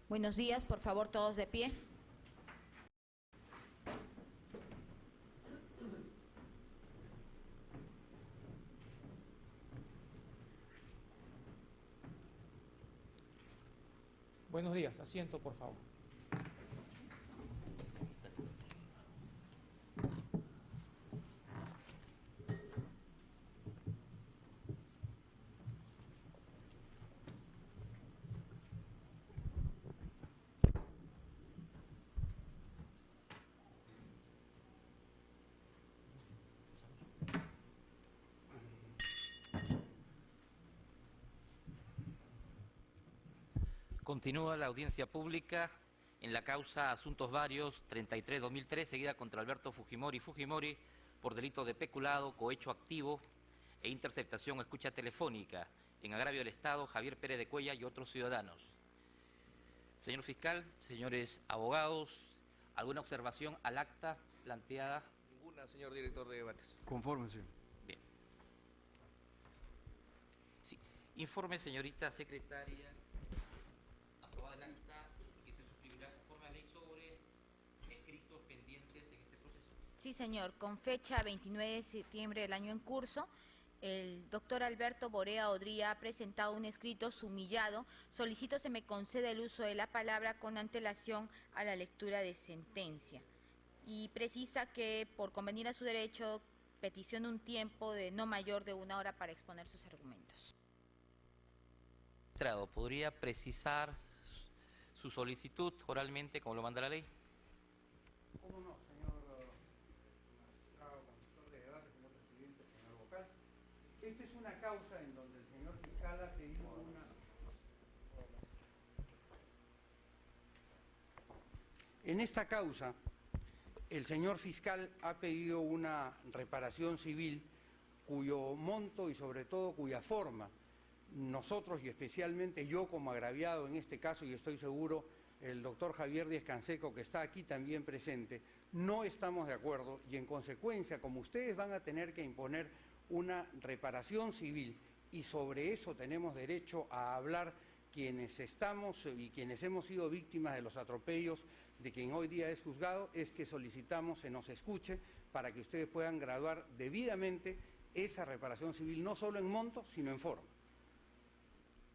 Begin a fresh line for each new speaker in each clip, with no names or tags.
Buenos días, por favor, todos de pie.
Buenos días, asiento, por favor.
Continúa la audiencia pública en la causa Asuntos Varios 33-2003, seguida contra Alberto Fujimori por delito de peculado, cohecho activo e interceptación o escucha telefónica en agravio del Estado, Javier Pérez de Cuellar y otros ciudadanos. Señor fiscal, señores abogados, ¿alguna observación al acta planteada?
Ninguna, señor director de debates.
Conforme, señor.
Bien. Sí. Informe, señorita secretaria. Aprobada el acta que se suscribirá conforme a ley sobre escritos pendientes en este proceso.
Sí, señor. Con fecha 29 de septiembre del año en curso, el doctor Alberto Borea Odría ha presentado un escrito sumillado. Solicito se me conceda el uso de la palabra con antelación a la lectura de sentencia. Y precisa que, por convenir a su derecho, peticiona un tiempo de no mayor de 1 hora para exponer sus argumentos.
¿Podría precisar su solicitud oralmente, como lo manda la ley?
¿Cómo no, señor magistrado, conductor de debate, señor presidente, señor vocal? Esta es una causa en donde el señor fiscal ha pedido una... En esta causa, el señor fiscal ha pedido una reparación civil cuyo monto y sobre todo cuya forma nosotros y especialmente yo como agraviado en este caso, y estoy seguro el doctor Javier Díaz Canseco, que está aquí también presente, no estamos de acuerdo y en consecuencia, como ustedes van a tener que imponer una reparación civil y sobre eso tenemos derecho a hablar quienes estamos y quienes hemos sido víctimas de los atropellos de quien hoy día es juzgado, es que solicitamos se nos escuche para que ustedes puedan graduar debidamente esa reparación civil, no solo en monto, sino en forma.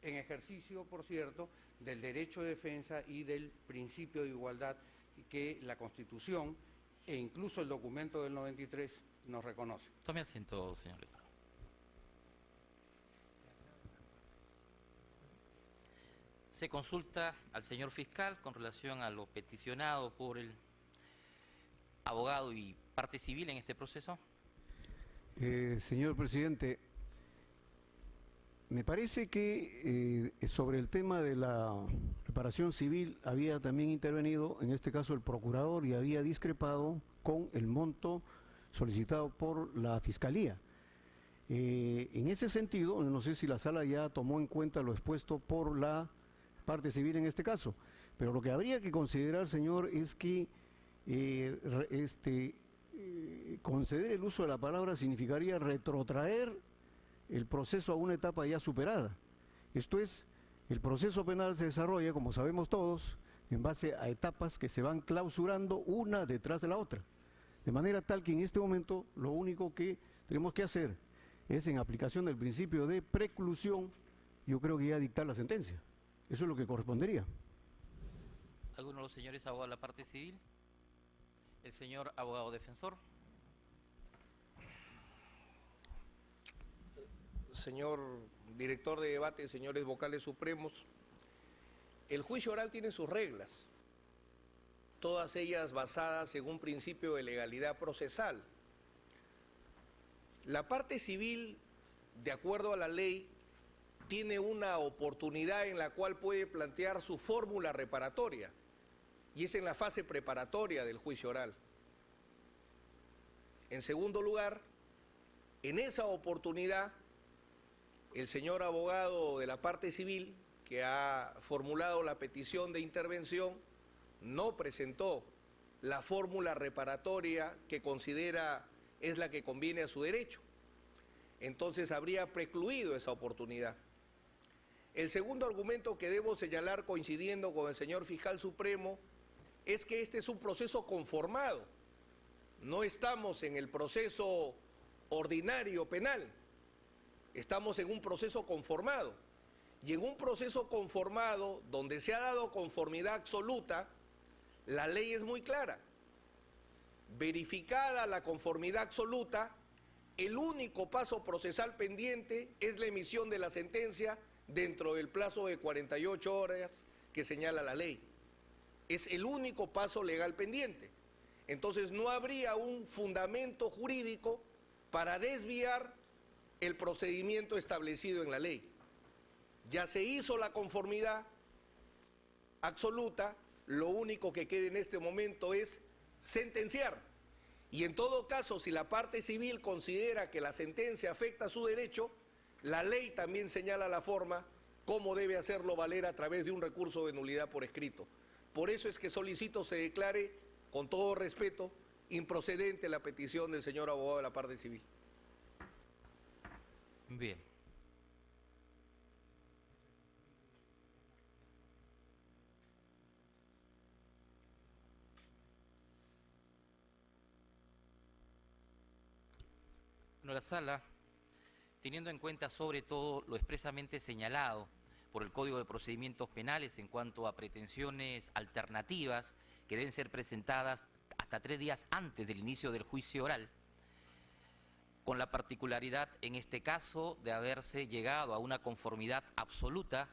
En ejercicio, por cierto, del derecho de defensa y del principio de igualdad que la Constitución e incluso el documento del 93 nos reconoce.
Tome asiento, señor letrado. Se consulta al señor fiscal con relación a lo peticionado por el abogado y parte civil en este proceso.
Señor presidente, me parece que sobre el tema de la reparación civil había también intervenido, en este caso el procurador, y había discrepado con el monto solicitado por la Fiscalía. En ese sentido, no sé si la sala ya tomó en cuenta lo expuesto por la parte civil en este caso, pero lo que habría que considerar, señor, es que conceder el uso de la palabra significaría retrotraer el proceso a una etapa ya superada. Esto es, el proceso penal se desarrolla, como sabemos todos, en base a etapas que se van clausurando una detrás de la otra. De manera tal que en este momento lo único que tenemos que hacer es, en aplicación del principio de preclusión, yo creo que ya dictar la sentencia. Eso es lo que correspondería.
¿Alguno de los señores abogados de la parte civil? El señor abogado defensor.
Señor director de debate, señores vocales supremos, el juicio oral tiene sus reglas, todas ellas basadas en un principio de legalidad procesal. La parte civil, de acuerdo a la ley, tiene una oportunidad en la cual puede plantear su fórmula reparatoria, y es en la fase preparatoria del juicio oral. En segundo lugar, en esa oportunidad, el señor abogado de la parte civil, que ha formulado la petición de intervención, no presentó la fórmula reparatoria que considera es la que conviene a su derecho. Entonces habría precluido esa oportunidad. El segundo argumento que debo señalar, coincidiendo con el señor fiscal supremo, es que este es un proceso conformado. No estamos en el proceso ordinario penal, estamos en un proceso conformado. Y en un proceso conformado, donde se ha dado conformidad absoluta, la ley es muy clara. Verificada la conformidad absoluta, el único paso procesal pendiente es la emisión de la sentencia dentro del plazo de 48 horas que señala la ley. Es el único paso legal pendiente. Entonces no habría un fundamento jurídico para desviar el procedimiento establecido en la ley. Ya se hizo la conformidad absoluta, lo único que queda en este momento es sentenciar. Y en todo caso, si la parte civil considera que la sentencia afecta a su derecho, la ley también señala la forma cómo debe hacerlo valer a través de un recurso de nulidad por escrito. Por eso es que solicito se declare, con todo respeto, improcedente la petición del señor abogado de la parte civil.
Bien. Bueno, la sala, teniendo en cuenta sobre todo lo expresamente señalado por el Código de Procedimientos Penales en cuanto a pretensiones alternativas que deben ser presentadas hasta 3 días antes del inicio del juicio oral, con la particularidad en este caso de haberse llegado a una conformidad absoluta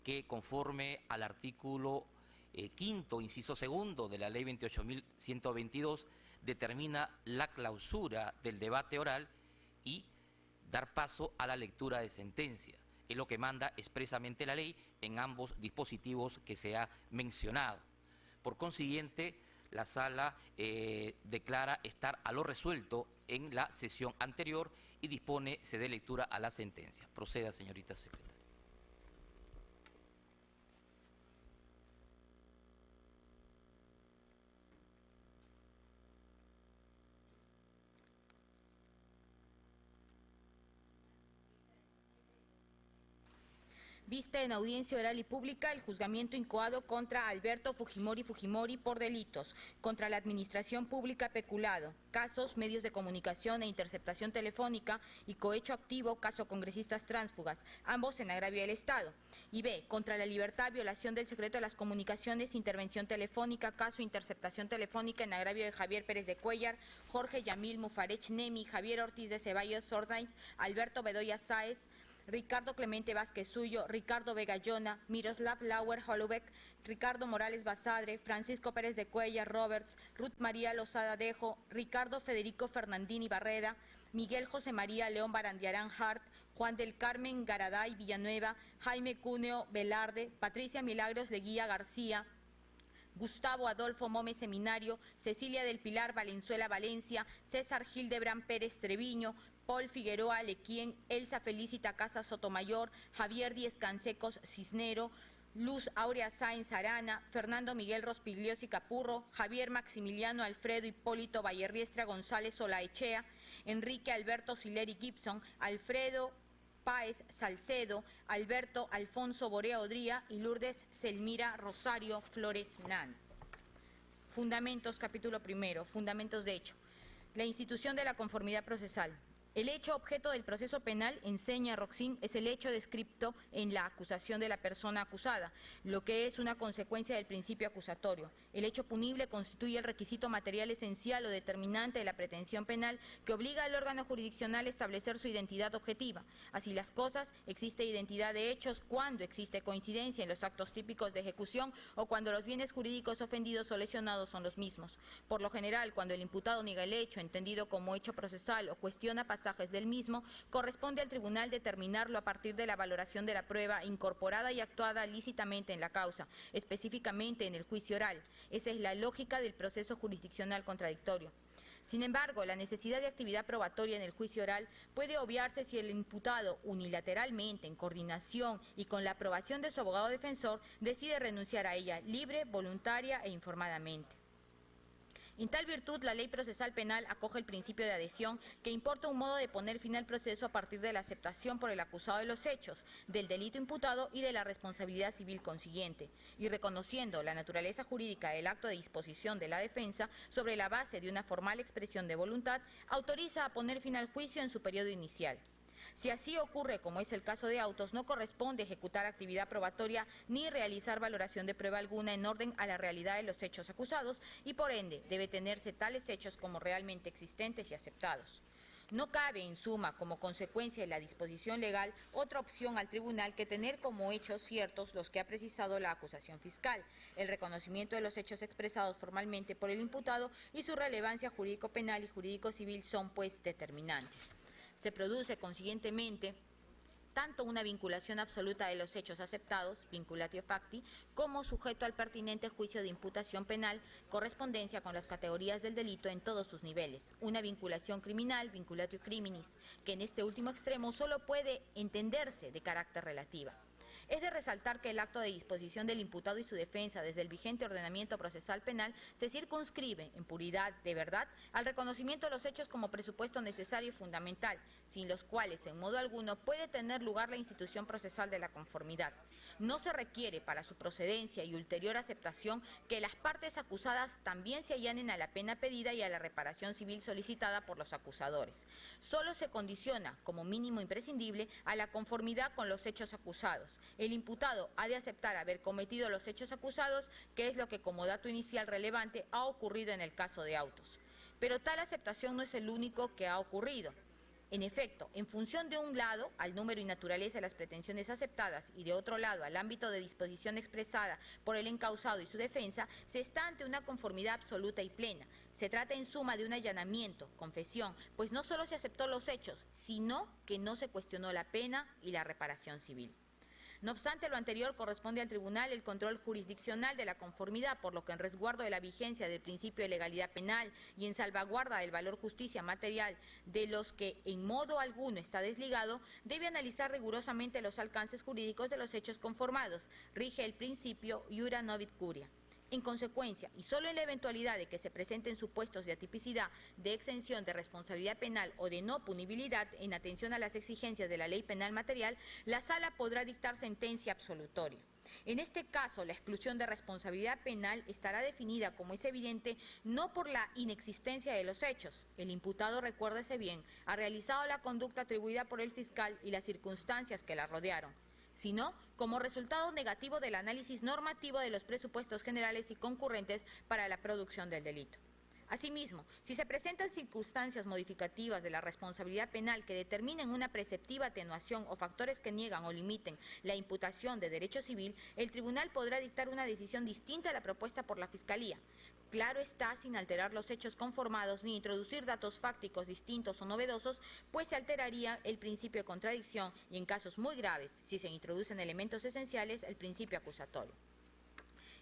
que, conforme al artículo 5º, inciso 2 de la Ley 28.122, determina la clausura del debate oral y dar paso a la lectura de sentencia. Es lo que manda expresamente la ley en ambos dispositivos que se ha mencionado. Por consiguiente, la sala declara estar a lo resuelto en la sesión anterior y dispone se dé lectura a la sentencia. Proceda, señorita secretaria.
Vista en audiencia oral y pública el juzgamiento incoado contra Alberto Fujimori Fujimori por delitos contra la administración pública peculado, casos, medios de comunicación e interceptación telefónica y cohecho activo, caso congresistas tránsfugas, ambos en agravio del Estado. Y B, contra la libertad, violación del secreto de las comunicaciones, intervención telefónica, caso interceptación telefónica en agravio de Javier Pérez de Cuellar, Jorge Yamil Mufarech Nemi, Javier Ortiz de Ceballos Sordain, Alberto Bedoya Sáez, Ricardo Clemente Vázquez Suyo, Ricardo Vega Llona, Miroslav Lauer Holubeck, Ricardo Morales Basadre, Francisco Pérez de Cuellar Roberts, Ruth María Lozada Dejo, Ricardo Federico Fernandini Barreda, Miguel José María León Barandiarán Hart, Juan del Carmen Garaday Villanueva, Jaime Cuneo Velarde, Patricia Milagros Leguía García, Gustavo Adolfo Mome Seminario, Cecilia del Pilar Valenzuela Valencia, César Gildebrand Pérez Treviño, Paul Figueroa Lequien, Elsa Felicita Casa Sotomayor, Javier Díez Cansecos Cisnero, Luz Aurea Sáenz Arana, Fernando Miguel Rospigliosi Capurro, Javier Maximiliano Alfredo Hipólito Vallerriestra González Olaechea, Enrique Alberto Sileri Gibson, Alfredo Páez Salcedo, Alberto Alfonso Borea Odría y Lourdes Selmira Rosario Flores Nan. Fundamentos, capítulo primero, fundamentos de hecho. La institución de la conformidad procesal. El hecho objeto del proceso penal, enseña Roxin, es el hecho descrito en la acusación de la persona acusada, lo que es una consecuencia del principio acusatorio. El hecho punible constituye el requisito material esencial o determinante de la pretensión penal que obliga al órgano jurisdiccional a establecer su identidad objetiva. Así las cosas, existe identidad de hechos cuando existe coincidencia en los actos típicos de ejecución o cuando los bienes jurídicos ofendidos o lesionados son los mismos. Por lo general, cuando el imputado niega el hecho, entendido como hecho procesal, o cuestiona pasajes del mismo, corresponde al tribunal determinarlo a partir de la valoración de la prueba incorporada y actuada lícitamente en la causa, específicamente en el juicio oral. Esa es la lógica del proceso jurisdiccional contradictorio. Sin embargo, la necesidad de actividad probatoria en el juicio oral puede obviarse si el imputado unilateralmente, en coordinación y con la aprobación de su abogado defensor, decide renunciar a ella libre, voluntaria e informadamente. En tal virtud, la Ley Procesal Penal acoge el principio de adhesión que importa un modo de poner fin al proceso a partir de la aceptación por el acusado de los hechos, del delito imputado y de la responsabilidad civil consiguiente, y reconociendo la naturaleza jurídica del acto de disposición de la defensa sobre la base de una formal expresión de voluntad, autoriza a poner fin al juicio en su periodo inicial. Si así ocurre, como es el caso de Autos, no corresponde ejecutar actividad probatoria ni realizar valoración de prueba alguna en orden a la realidad de los hechos acusados y, por ende, debe tenerse tales hechos como realmente existentes y aceptados. No cabe, en suma, como consecuencia de la disposición legal, otra opción al tribunal que tener como hechos ciertos los que ha precisado la acusación fiscal, el reconocimiento de los hechos expresados formalmente por el imputado y su relevancia jurídico-penal y jurídico-civil son, pues, determinantes. Se produce, consiguientemente, tanto una vinculación absoluta de los hechos aceptados, vinculatio facti, como sujeto al pertinente juicio de imputación penal, correspondencia con las categorías del delito en todos sus niveles. Una vinculación criminal, vinculatio criminis, que en este último extremo solo puede entenderse de carácter relativa. Es de resaltar que el acto de disposición del imputado y su defensa desde el vigente ordenamiento procesal penal se circunscribe, en puridad de verdad, al reconocimiento de los hechos como presupuesto necesario y fundamental, sin los cuales en modo alguno puede tener lugar la institución procesal de la conformidad. No se requiere para su procedencia y ulterior aceptación que las partes acusadas también se allanen a la pena pedida y a la reparación civil solicitada por los acusadores. Solo se condiciona, como mínimo imprescindible, a la conformidad con los hechos acusados. El imputado ha de aceptar haber cometido los hechos acusados, que es lo que como dato inicial relevante ha ocurrido en el caso de Autos. Pero tal aceptación no es el único que ha ocurrido. En efecto, en función de un lado al número y naturaleza de las pretensiones aceptadas y de otro lado al ámbito de disposición expresada por el encausado y su defensa, se está ante una conformidad absoluta y plena. Se trata en suma de un allanamiento, confesión, pues no solo se aceptó los hechos, sino que no se cuestionó la pena y la reparación civil. No obstante lo anterior, corresponde al tribunal el control jurisdiccional de la conformidad, por lo que en resguardo de la vigencia del principio de legalidad penal y en salvaguarda del valor justicia material de los que en modo alguno está desligado, debe analizar rigurosamente los alcances jurídicos de los hechos conformados. Rige el principio iura novit curia. En consecuencia, y solo en la eventualidad de que se presenten supuestos de atipicidad, de exención de responsabilidad penal o de no punibilidad en atención a las exigencias de la ley penal material, la Sala podrá dictar sentencia absolutoria. En este caso, la exclusión de responsabilidad penal estará definida, como es evidente, no por la inexistencia de los hechos. El imputado, recuérdese bien, ha realizado la conducta atribuida por el fiscal y las circunstancias que la rodearon, sino como resultado negativo del análisis normativo de los presupuestos generales y concurrentes para la producción del delito. Asimismo, si se presentan circunstancias modificativas de la responsabilidad penal que determinen una preceptiva atenuación o factores que niegan o limiten la imputación de derecho civil, el tribunal podrá dictar una decisión distinta a la propuesta por la Fiscalía. Claro está, sin alterar los hechos conformados ni introducir datos fácticos distintos o novedosos, pues se alteraría el principio de contradicción y, en casos muy graves, si se introducen elementos esenciales, el principio acusatorio.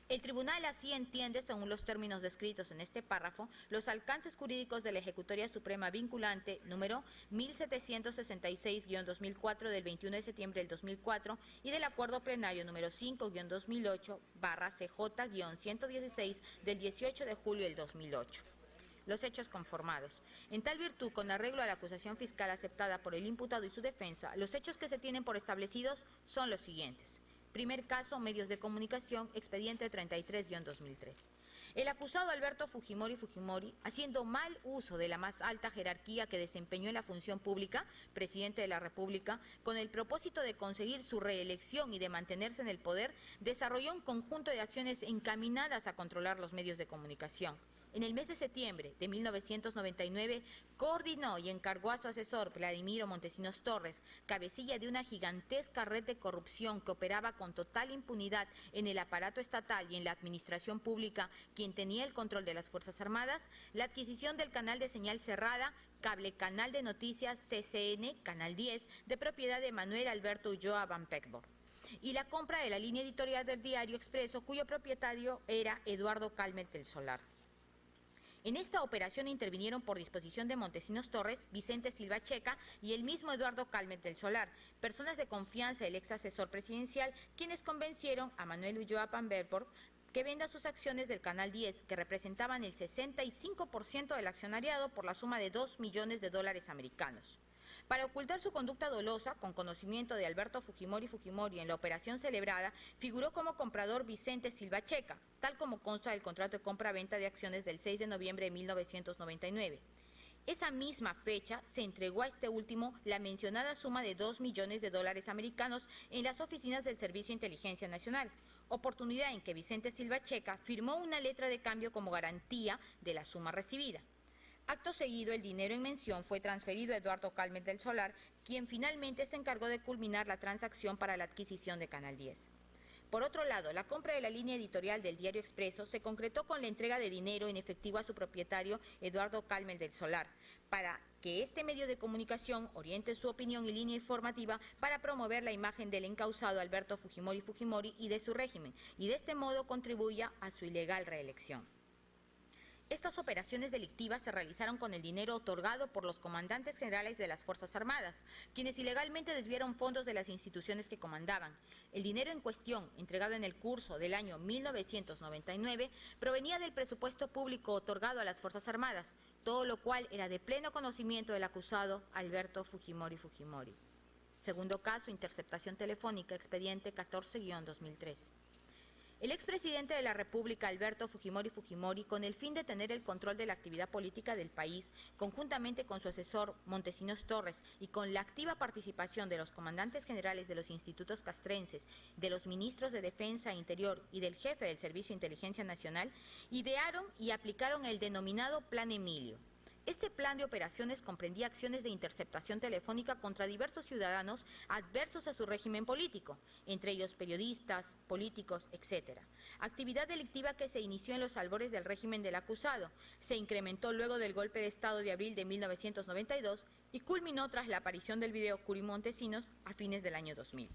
El tribunal así entiende, según los términos descritos en este párrafo, los alcances jurídicos de la Ejecutoria Suprema vinculante número 1766-2004 del 21 de septiembre del 2004 y del Acuerdo Plenario número 5-2008/CJ-116 del 18 de julio del 2008. Los hechos conformados. En tal virtud, con arreglo a la acusación fiscal aceptada por el imputado y su defensa, los hechos que se tienen por establecidos son los siguientes. Primer caso, medios de comunicación, expediente 33-2003. El acusado Alberto Fujimori, haciendo mal uso de la más alta jerarquía que desempeñó en la función pública, presidente de la República, con el propósito de conseguir su reelección y de mantenerse en el poder, desarrolló un conjunto de acciones encaminadas a controlar los medios de comunicación. En el mes de septiembre de 1999, coordinó y encargó a su asesor, Vladimiro Montesinos Torres, cabecilla de una gigantesca red de corrupción que operaba con total impunidad en el aparato estatal y en la administración pública, quien tenía el control de las Fuerzas Armadas, la adquisición del canal de señal cerrada, Cable Canal de Noticias CCN, Canal 10, de propiedad de Manuel Alberto Ulloa Van Peckborn, y la compra de la línea editorial del Diario Expreso, cuyo propietario era Eduardo Calmet del Solar. En esta operación intervinieron por disposición de Montesinos Torres, Vicente Silva Checa y el mismo Eduardo Calmet del Solar, personas de confianza del ex asesor presidencial, quienes convencieron a Manuel Ulloa Van Peckborn que venda sus acciones del Canal 10, que representaban el 65% del accionariado, por la suma de $2 millones americanos. Para ocultar su conducta dolosa, con conocimiento de Alberto Fujimori en la operación celebrada, figuró como comprador Vicente Silva Checa, tal como consta del contrato de compra-venta de acciones del 6 de noviembre de 1999. Esa misma fecha se entregó a este último la mencionada suma de $2 millones americanos en las oficinas del Servicio de Inteligencia Nacional, oportunidad en que Vicente Silva Checa firmó una letra de cambio como garantía de la suma recibida. Acto seguido, el dinero en mención fue transferido a Eduardo Calmet del Solar, quien finalmente se encargó de culminar la transacción para la adquisición de Canal 10. Por otro lado, la compra de la línea editorial del Diario Expreso se concretó con la entrega de dinero en efectivo a su propietario, Eduardo Calmet del Solar, para que este medio de comunicación oriente su opinión y línea informativa para promover la imagen del encausado Alberto Fujimori y de su régimen, y de este modo contribuya a su ilegal reelección. Estas operaciones delictivas se realizaron con el dinero otorgado por los comandantes generales de las Fuerzas Armadas, quienes ilegalmente desviaron fondos de las instituciones que comandaban. El dinero en cuestión, entregado en el curso del año 1999, provenía del presupuesto público otorgado a las Fuerzas Armadas, todo lo cual era de pleno conocimiento del acusado Alberto Fujimori. Segundo caso, interceptación telefónica, expediente 14-2003. El expresidente de la República, Alberto Fujimori, con el fin de tener el control de la actividad política del país, conjuntamente con su asesor Montesinos Torres y con la activa participación de los comandantes generales de los institutos castrenses, de los ministros de Defensa e Interior y del jefe del Servicio de Inteligencia Nacional, idearon y aplicaron el denominado Plan Emilio. Este plan de operaciones comprendía acciones de interceptación telefónica contra diversos ciudadanos adversos a su régimen político, entre ellos periodistas, políticos, etc. Actividad delictiva que se inició en los albores del régimen del acusado, se incrementó luego del golpe de Estado de abril de 1992 y culminó tras la aparición del video Curi Montesinos a fines del año 2000.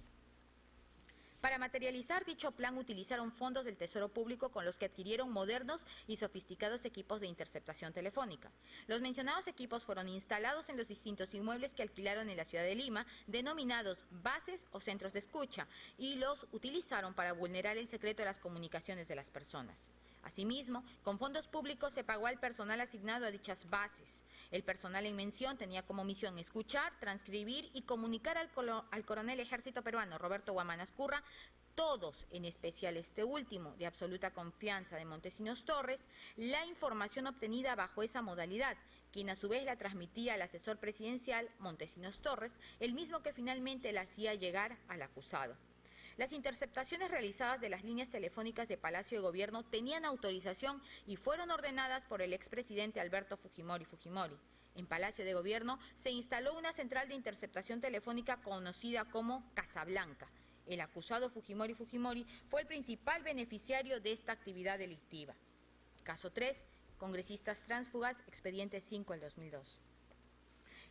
Para materializar dicho plan utilizaron fondos del Tesoro Público con los que adquirieron modernos y sofisticados equipos de interceptación telefónica. Los mencionados equipos fueron instalados en los distintos inmuebles que alquilaron en la ciudad de Lima, denominados bases o centros de escucha, y los utilizaron para vulnerar el secreto de las comunicaciones de las personas. Asimismo, con fondos públicos se pagó al personal asignado a dichas bases. El personal en mención tenía como misión escuchar, transcribir y comunicar al coronel Ejército Peruano, Roberto Guamanas Curra, todos, en especial este último, de absoluta confianza de Montesinos Torres, la información obtenida bajo esa modalidad, quien a su vez la transmitía al asesor presidencial, Montesinos Torres, el mismo que finalmente la hacía llegar al acusado. Las interceptaciones realizadas de las líneas telefónicas de Palacio de Gobierno tenían autorización y fueron ordenadas por el expresidente Alberto Fujimori. En Palacio de Gobierno se instaló una central de interceptación telefónica conocida como Casablanca. El acusado Fujimori fue el principal beneficiario de esta actividad delictiva. Caso 3, congresistas tránsfugas, expediente 5 del 2002.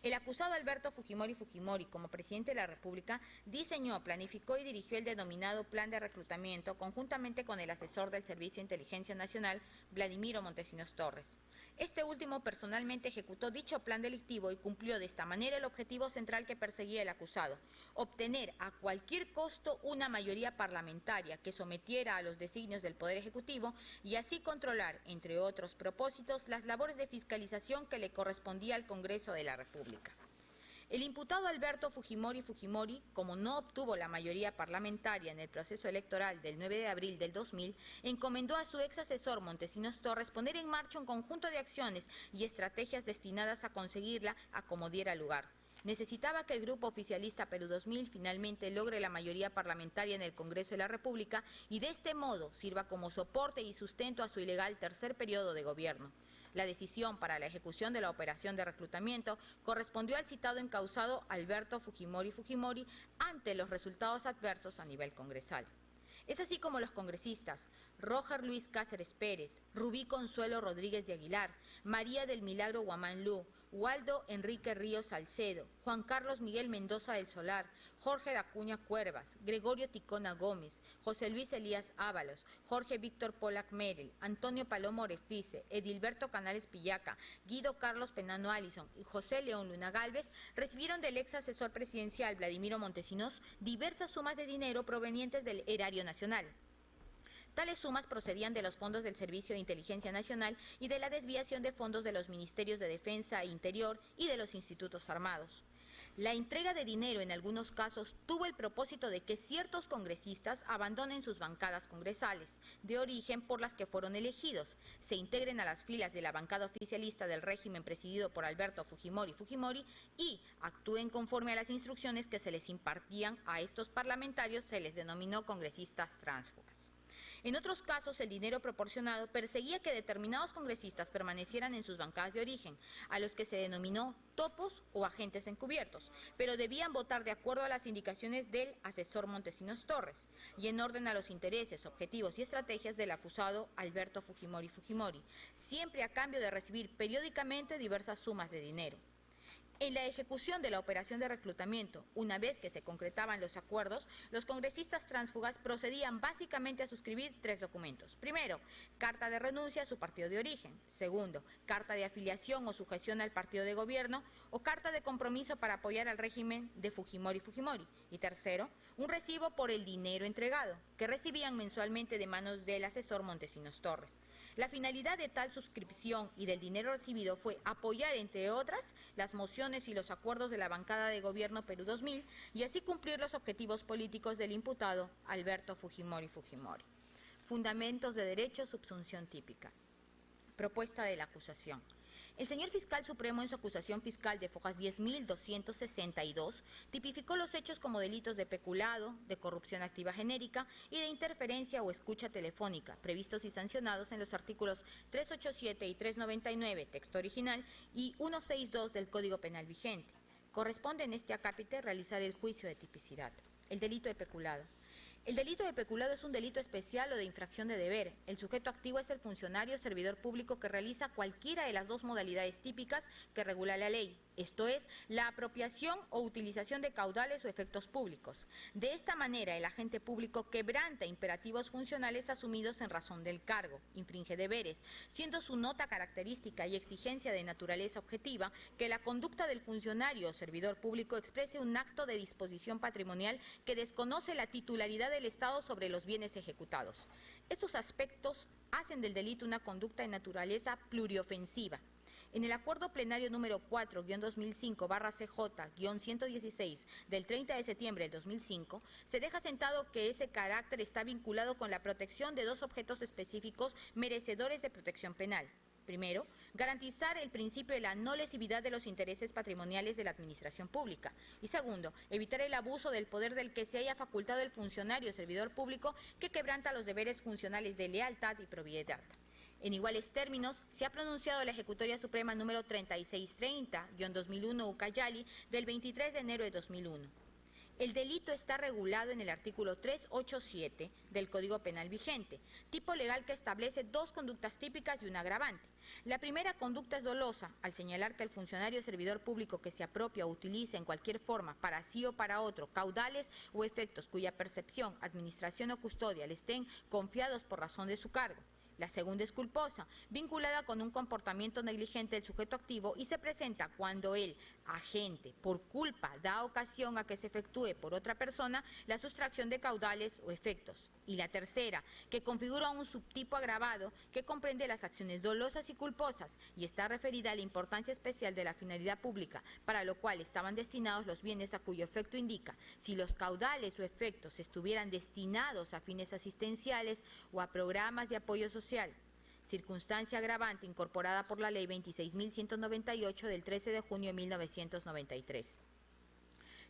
El acusado Alberto Fujimori, como presidente de la República, diseñó, planificó y dirigió el denominado plan de reclutamiento conjuntamente con el asesor del Servicio de Inteligencia Nacional, Vladimiro Montesinos Torres. Este último personalmente ejecutó dicho plan delictivo y cumplió de esta manera el objetivo central que perseguía el acusado: obtener a cualquier costo una mayoría parlamentaria que sometiera a los designios del Poder Ejecutivo y así controlar, entre otros propósitos, las labores de fiscalización que le correspondía al Congreso de la República. El imputado Alberto Fujimori, como no obtuvo la mayoría parlamentaria en el proceso electoral del 9 de abril del 2000, encomendó a su ex asesor Montesinos Torres poner en marcha un conjunto de acciones y estrategias destinadas a conseguirla a como diera lugar. Necesitaba que el grupo oficialista Perú 2000 finalmente logre la mayoría parlamentaria en el Congreso de la República y de este modo sirva como soporte y sustento a su ilegal tercer periodo de gobierno. La decisión para la ejecución de la operación de reclutamiento correspondió al citado encausado Alberto Fujimori ante los resultados adversos a nivel congresal. Es así como los congresistas Roger Luis Cáceres Pérez, Rubí Consuelo Rodríguez de Aguilar, María del Milagro Guamán Lu, Waldo Enrique Ríos Salcedo, Juan Carlos Miguel Mendoza del Solar, Jorge Dacuña Cuervas, Gregorio Ticona Gómez, José Luis Elías Ábalos, Jorge Víctor Polac Merel, Antonio Palomo Orefice, Edilberto Canales Pillaca, Guido Carlos Penano Allison y José León Luna Gálvez recibieron del ex asesor presidencial Vladimiro Montesinos diversas sumas de dinero provenientes del erario nacional. Tales sumas procedían de los fondos del Servicio de Inteligencia Nacional y de la desviación de fondos de los Ministerios de Defensa e Interior y de los institutos armados. La entrega de dinero en algunos casos tuvo el propósito de que ciertos congresistas abandonen sus bancadas congresales de origen por las que fueron elegidos, se integren a las filas de la bancada oficialista del régimen presidido por Alberto Fujimori y actúen conforme a las instrucciones que se les impartían a estos parlamentarios. Se les denominó congresistas tránsfugas. En otros casos, el dinero proporcionado perseguía que determinados congresistas permanecieran en sus bancadas de origen, a los que se denominó topos o agentes encubiertos, pero debían votar de acuerdo a las indicaciones del asesor Montesinos Torres y en orden a los intereses, objetivos y estrategias del acusado Alberto Fujimori, siempre a cambio de recibir periódicamente diversas sumas de dinero. En la ejecución de la operación de reclutamiento, una vez que se concretaban los acuerdos, los congresistas tránsfugas procedían básicamente a suscribir 3 documentos. Primero, carta de renuncia a su partido de origen. Segundo, carta de afiliación o sujeción al partido de gobierno o carta de compromiso para apoyar al régimen de Fujimori. Y tercero, un recibo por el dinero entregado, que recibían mensualmente de manos del asesor Montesinos Torres. La finalidad de tal suscripción y del dinero recibido fue apoyar, entre otras, las mociones y los acuerdos de la bancada de gobierno Perú 2000 y así cumplir los objetivos políticos del imputado Alberto Fujimori. Fundamentos de derecho, subsunción típica. Propuesta de la acusación. El señor fiscal supremo, en su acusación fiscal de fojas 10.262, tipificó los hechos como delitos de peculado, de corrupción activa genérica y de interferencia o escucha telefónica, previstos y sancionados en los artículos 387 y 399, texto original, y 162 del Código Penal vigente. Corresponde en este acápite realizar el juicio de tipicidad. El delito de peculado. El delito de peculado es un delito especial o de infracción de deber. El sujeto activo es el funcionario o servidor público que realiza cualquiera de las 2 modalidades típicas que regula la ley, esto es, la apropiación o utilización de caudales o efectos públicos. De esta manera, el agente público quebranta imperativos funcionales asumidos en razón del cargo, infringe deberes, siendo su nota característica y exigencia de naturaleza objetiva que la conducta del funcionario o servidor público exprese un acto de disposición patrimonial que desconoce la titularidad del Estado sobre los bienes ejecutados. Estos aspectos hacen del delito una conducta de naturaleza pluriofensiva. En el acuerdo plenario número 4-2005/CJ-116 del 30 de septiembre del 2005, se deja sentado que ese carácter está vinculado con la protección de 2 objetos específicos merecedores de protección penal. Primero, garantizar el principio de la no lesividad de los intereses patrimoniales de la administración pública. Y segundo, evitar el abuso del poder del que se haya facultado el funcionario o servidor público que quebranta los deberes funcionales de lealtad y probidad. En iguales términos, se ha pronunciado la Ejecutoria Suprema número 3630-2001 Ucayali del 23 de enero de 2001. El delito está regulado en el artículo 387 del Código Penal vigente, tipo legal que establece 2 conductas típicas y un agravante. La primera conducta es dolosa, al señalar que el funcionario o servidor público que se apropia o utiliza en cualquier forma, para sí o para otro, caudales o efectos cuya percepción, administración o custodia le estén confiados por razón de su cargo. La segunda es culposa, vinculada con un comportamiento negligente del sujeto activo y se presenta cuando el agente, por culpa, da ocasión a que se efectúe por otra persona la sustracción de caudales o efectos. Y la tercera, que configura un subtipo agravado que comprende las acciones dolosas y culposas y está referida a la importancia especial de la finalidad pública, para lo cual estaban destinados los bienes a cuyo efecto indica si los caudales o efectos estuvieran destinados a fines asistenciales o a programas de apoyo social. Circunstancia agravante incorporada por la Ley 26.198 del 13 de junio de 1993.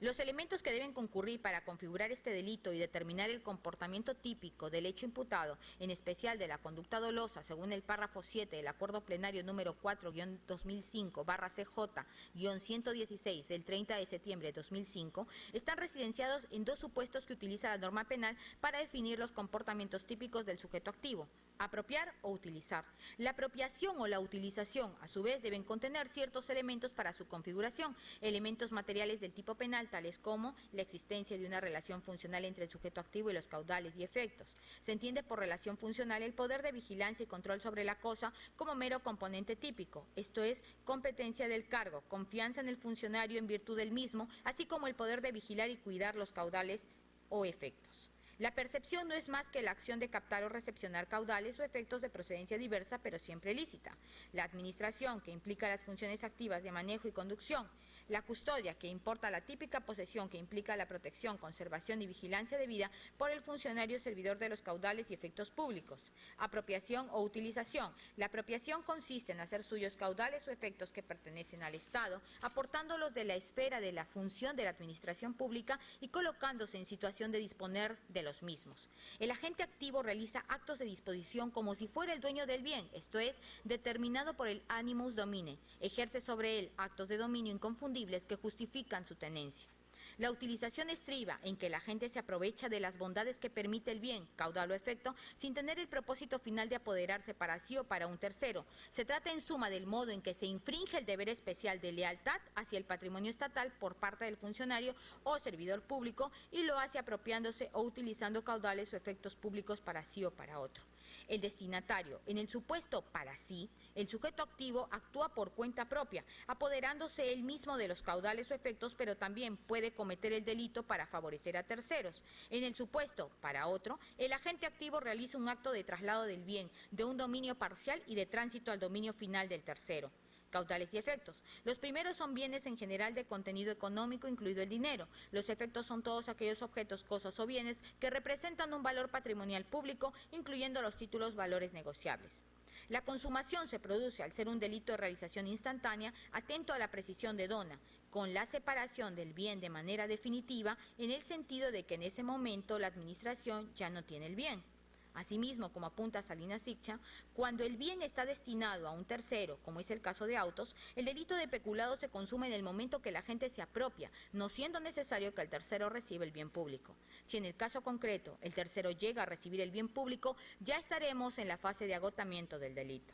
Los elementos que deben concurrir para configurar este delito y determinar el comportamiento típico del hecho imputado, en especial de la conducta dolosa, según el párrafo 7 del Acuerdo Plenario número 4-2005/CJ-116 del 30 de septiembre de 2005, están residenciados en 2 supuestos que utiliza la norma penal para definir los comportamientos típicos del sujeto activo: apropiar o utilizar. La apropiación o la utilización, a su vez, deben contener ciertos elementos para su configuración, elementos materiales del tipo penal, tales como la existencia de una relación funcional entre el sujeto activo y los caudales y efectos. Se entiende por relación funcional el poder de vigilancia y control sobre la cosa como mero componente típico, esto es, competencia del cargo, confianza en el funcionario en virtud del mismo, así como el poder de vigilar y cuidar los caudales o efectos. La percepción no es más que la acción de captar o recepcionar caudales o efectos de procedencia diversa, pero siempre lícita. La administración, que implica las funciones activas de manejo y conducción. La custodia, que importa la típica posesión, que implica la protección, conservación y vigilancia debida por el funcionario servidor de los caudales y efectos públicos. Apropiación o utilización. La apropiación consiste en hacer suyos caudales o efectos que pertenecen al Estado, aportándolos de la esfera de la función de la administración pública y colocándose en situación de disponer de los mismos. El agente activo realiza actos de disposición como si fuera el dueño del bien, esto es, determinado por el animus domine. Ejerce sobre él actos de dominio inconfundibles que justifican su tenencia. La utilización estriba en que la gente se aprovecha de las bondades que permite el bien, caudal o efecto, sin tener el propósito final de apoderarse para sí o para un tercero. Se trata en suma del modo en que se infringe el deber especial de lealtad hacia el patrimonio estatal por parte del funcionario o servidor público y lo hace apropiándose o utilizando caudales o efectos públicos para sí o para otro. El destinatario, en el supuesto para sí, el sujeto activo actúa por cuenta propia, apoderándose él mismo de los caudales o efectos, pero también puede cometer el delito para favorecer a terceros. En el supuesto para otro, el agente activo realiza un acto de traslado del bien, de un dominio parcial y de tránsito al dominio final del tercero. Caudales y efectos. Los primeros son bienes en general de contenido económico, incluido el dinero. Los efectos son todos aquellos objetos, cosas o bienes que representan un valor patrimonial público, incluyendo los títulos valores negociables. La consumación se produce al ser un delito de realización instantánea, atento a la precisión de Dona, con la separación del bien de manera definitiva, en el sentido de que en ese momento la administración ya no tiene el bien. Asimismo, como apunta Salinas Siccha, cuando el bien está destinado a un tercero, como es el caso de autos, el delito de peculado se consume en el momento que la gente se apropia, no siendo necesario que el tercero reciba el bien público. Si en el caso concreto el tercero llega a recibir el bien público, ya estaremos en la fase de agotamiento del delito.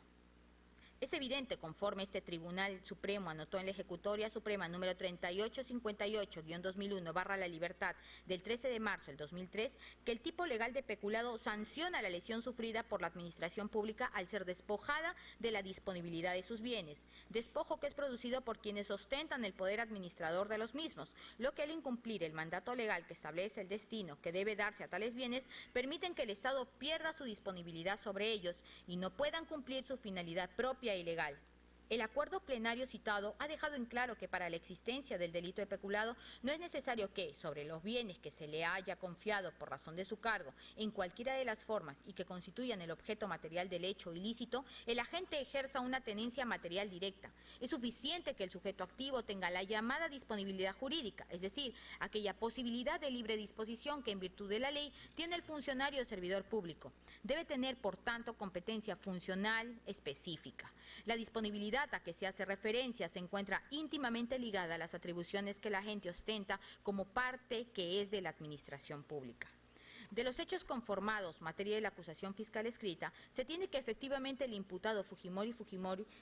Es evidente, conforme este Tribunal Supremo anotó en la Ejecutoria Suprema número 3858-2001/La Libertad del 13 de marzo del 2003, que el tipo legal de peculado sanciona la lesión sufrida por la administración pública al ser despojada de la disponibilidad de sus bienes, despojo que es producido por quienes ostentan el poder administrador de los mismos, lo que al incumplir el mandato legal que establece el destino que debe darse a tales bienes, permiten que el Estado pierda su disponibilidad sobre ellos y no puedan cumplir su finalidad propia ilegal. El acuerdo plenario citado ha dejado en claro que para la existencia del delito de peculado no es necesario que, sobre los bienes que se le haya confiado por razón de su cargo, en cualquiera de las formas y que constituyan el objeto material del hecho ilícito, el agente ejerza una tenencia material directa. Es suficiente que el sujeto activo tenga la llamada disponibilidad jurídica, es decir, aquella posibilidad de libre disposición que en virtud de la ley tiene el funcionario o servidor público. Debe tener, por tanto, competencia funcional específica. La disponibilidad a que se hace referencia se encuentra íntimamente ligada a las atribuciones que la agente ostenta como parte que es de la administración pública. De los hechos conformados, materia de la acusación fiscal escrita, se tiene que efectivamente el imputado Fujimori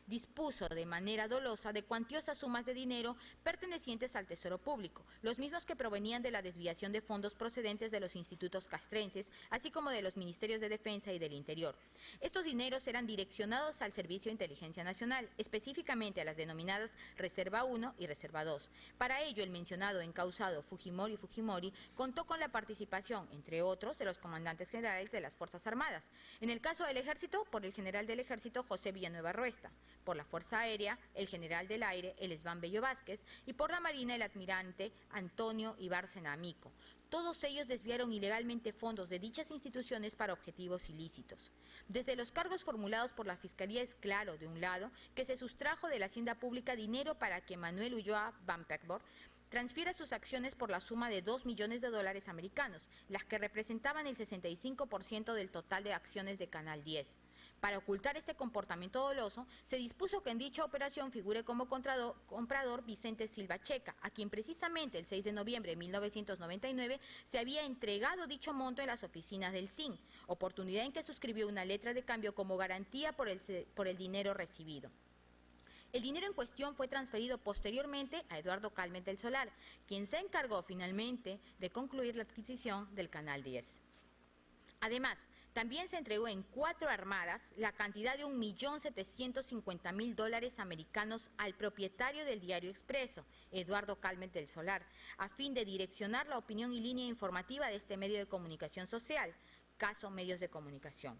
dispuso de manera dolosa de cuantiosas sumas de dinero pertenecientes al Tesoro Público, los mismos que provenían de la desviación de fondos procedentes de los institutos castrenses, así como de los ministerios de Defensa y del Interior. Estos dineros eran direccionados al Servicio de Inteligencia Nacional, específicamente a las denominadas Reserva 1 y Reserva 2. Para ello, el mencionado encausado Fujimori contó con la participación, entre otros, de los comandantes generales de las Fuerzas Armadas. En el caso del Ejército, por el general del Ejército José Villanueva Ruesta, por la Fuerza Aérea, el general del Aire Elesván Bello Vázquez y por la Marina el almirante Antonio Ibárcena Amico. Todos ellos desviaron ilegalmente fondos de dichas instituciones para objetivos ilícitos. Desde los cargos formulados por la Fiscalía es claro, de un lado, que se sustrajo de la hacienda pública dinero para que Manuel Ulloa Van Peckborn transfiera sus acciones por la suma de $2 millones americanos, las que representaban el 65% del total de acciones de Canal 10. Para ocultar este comportamiento doloso, se dispuso que en dicha operación figure como comprador Vicente Silva Checa, a quien precisamente el 6 de noviembre de 1999 se había entregado dicho monto en las oficinas del SIN, oportunidad en que suscribió una letra de cambio como garantía por el dinero recibido. El dinero en cuestión fue transferido posteriormente a Eduardo Calmet del Solar, quien se encargó finalmente de concluir la adquisición del Canal 10. Además, También se entregó en 4 armadas la cantidad de $1.750.000 americanos al propietario del Diario Expreso, Eduardo Calmet del Solar, a fin de direccionar la opinión y línea informativa de este medio de comunicación social, caso medios de comunicación.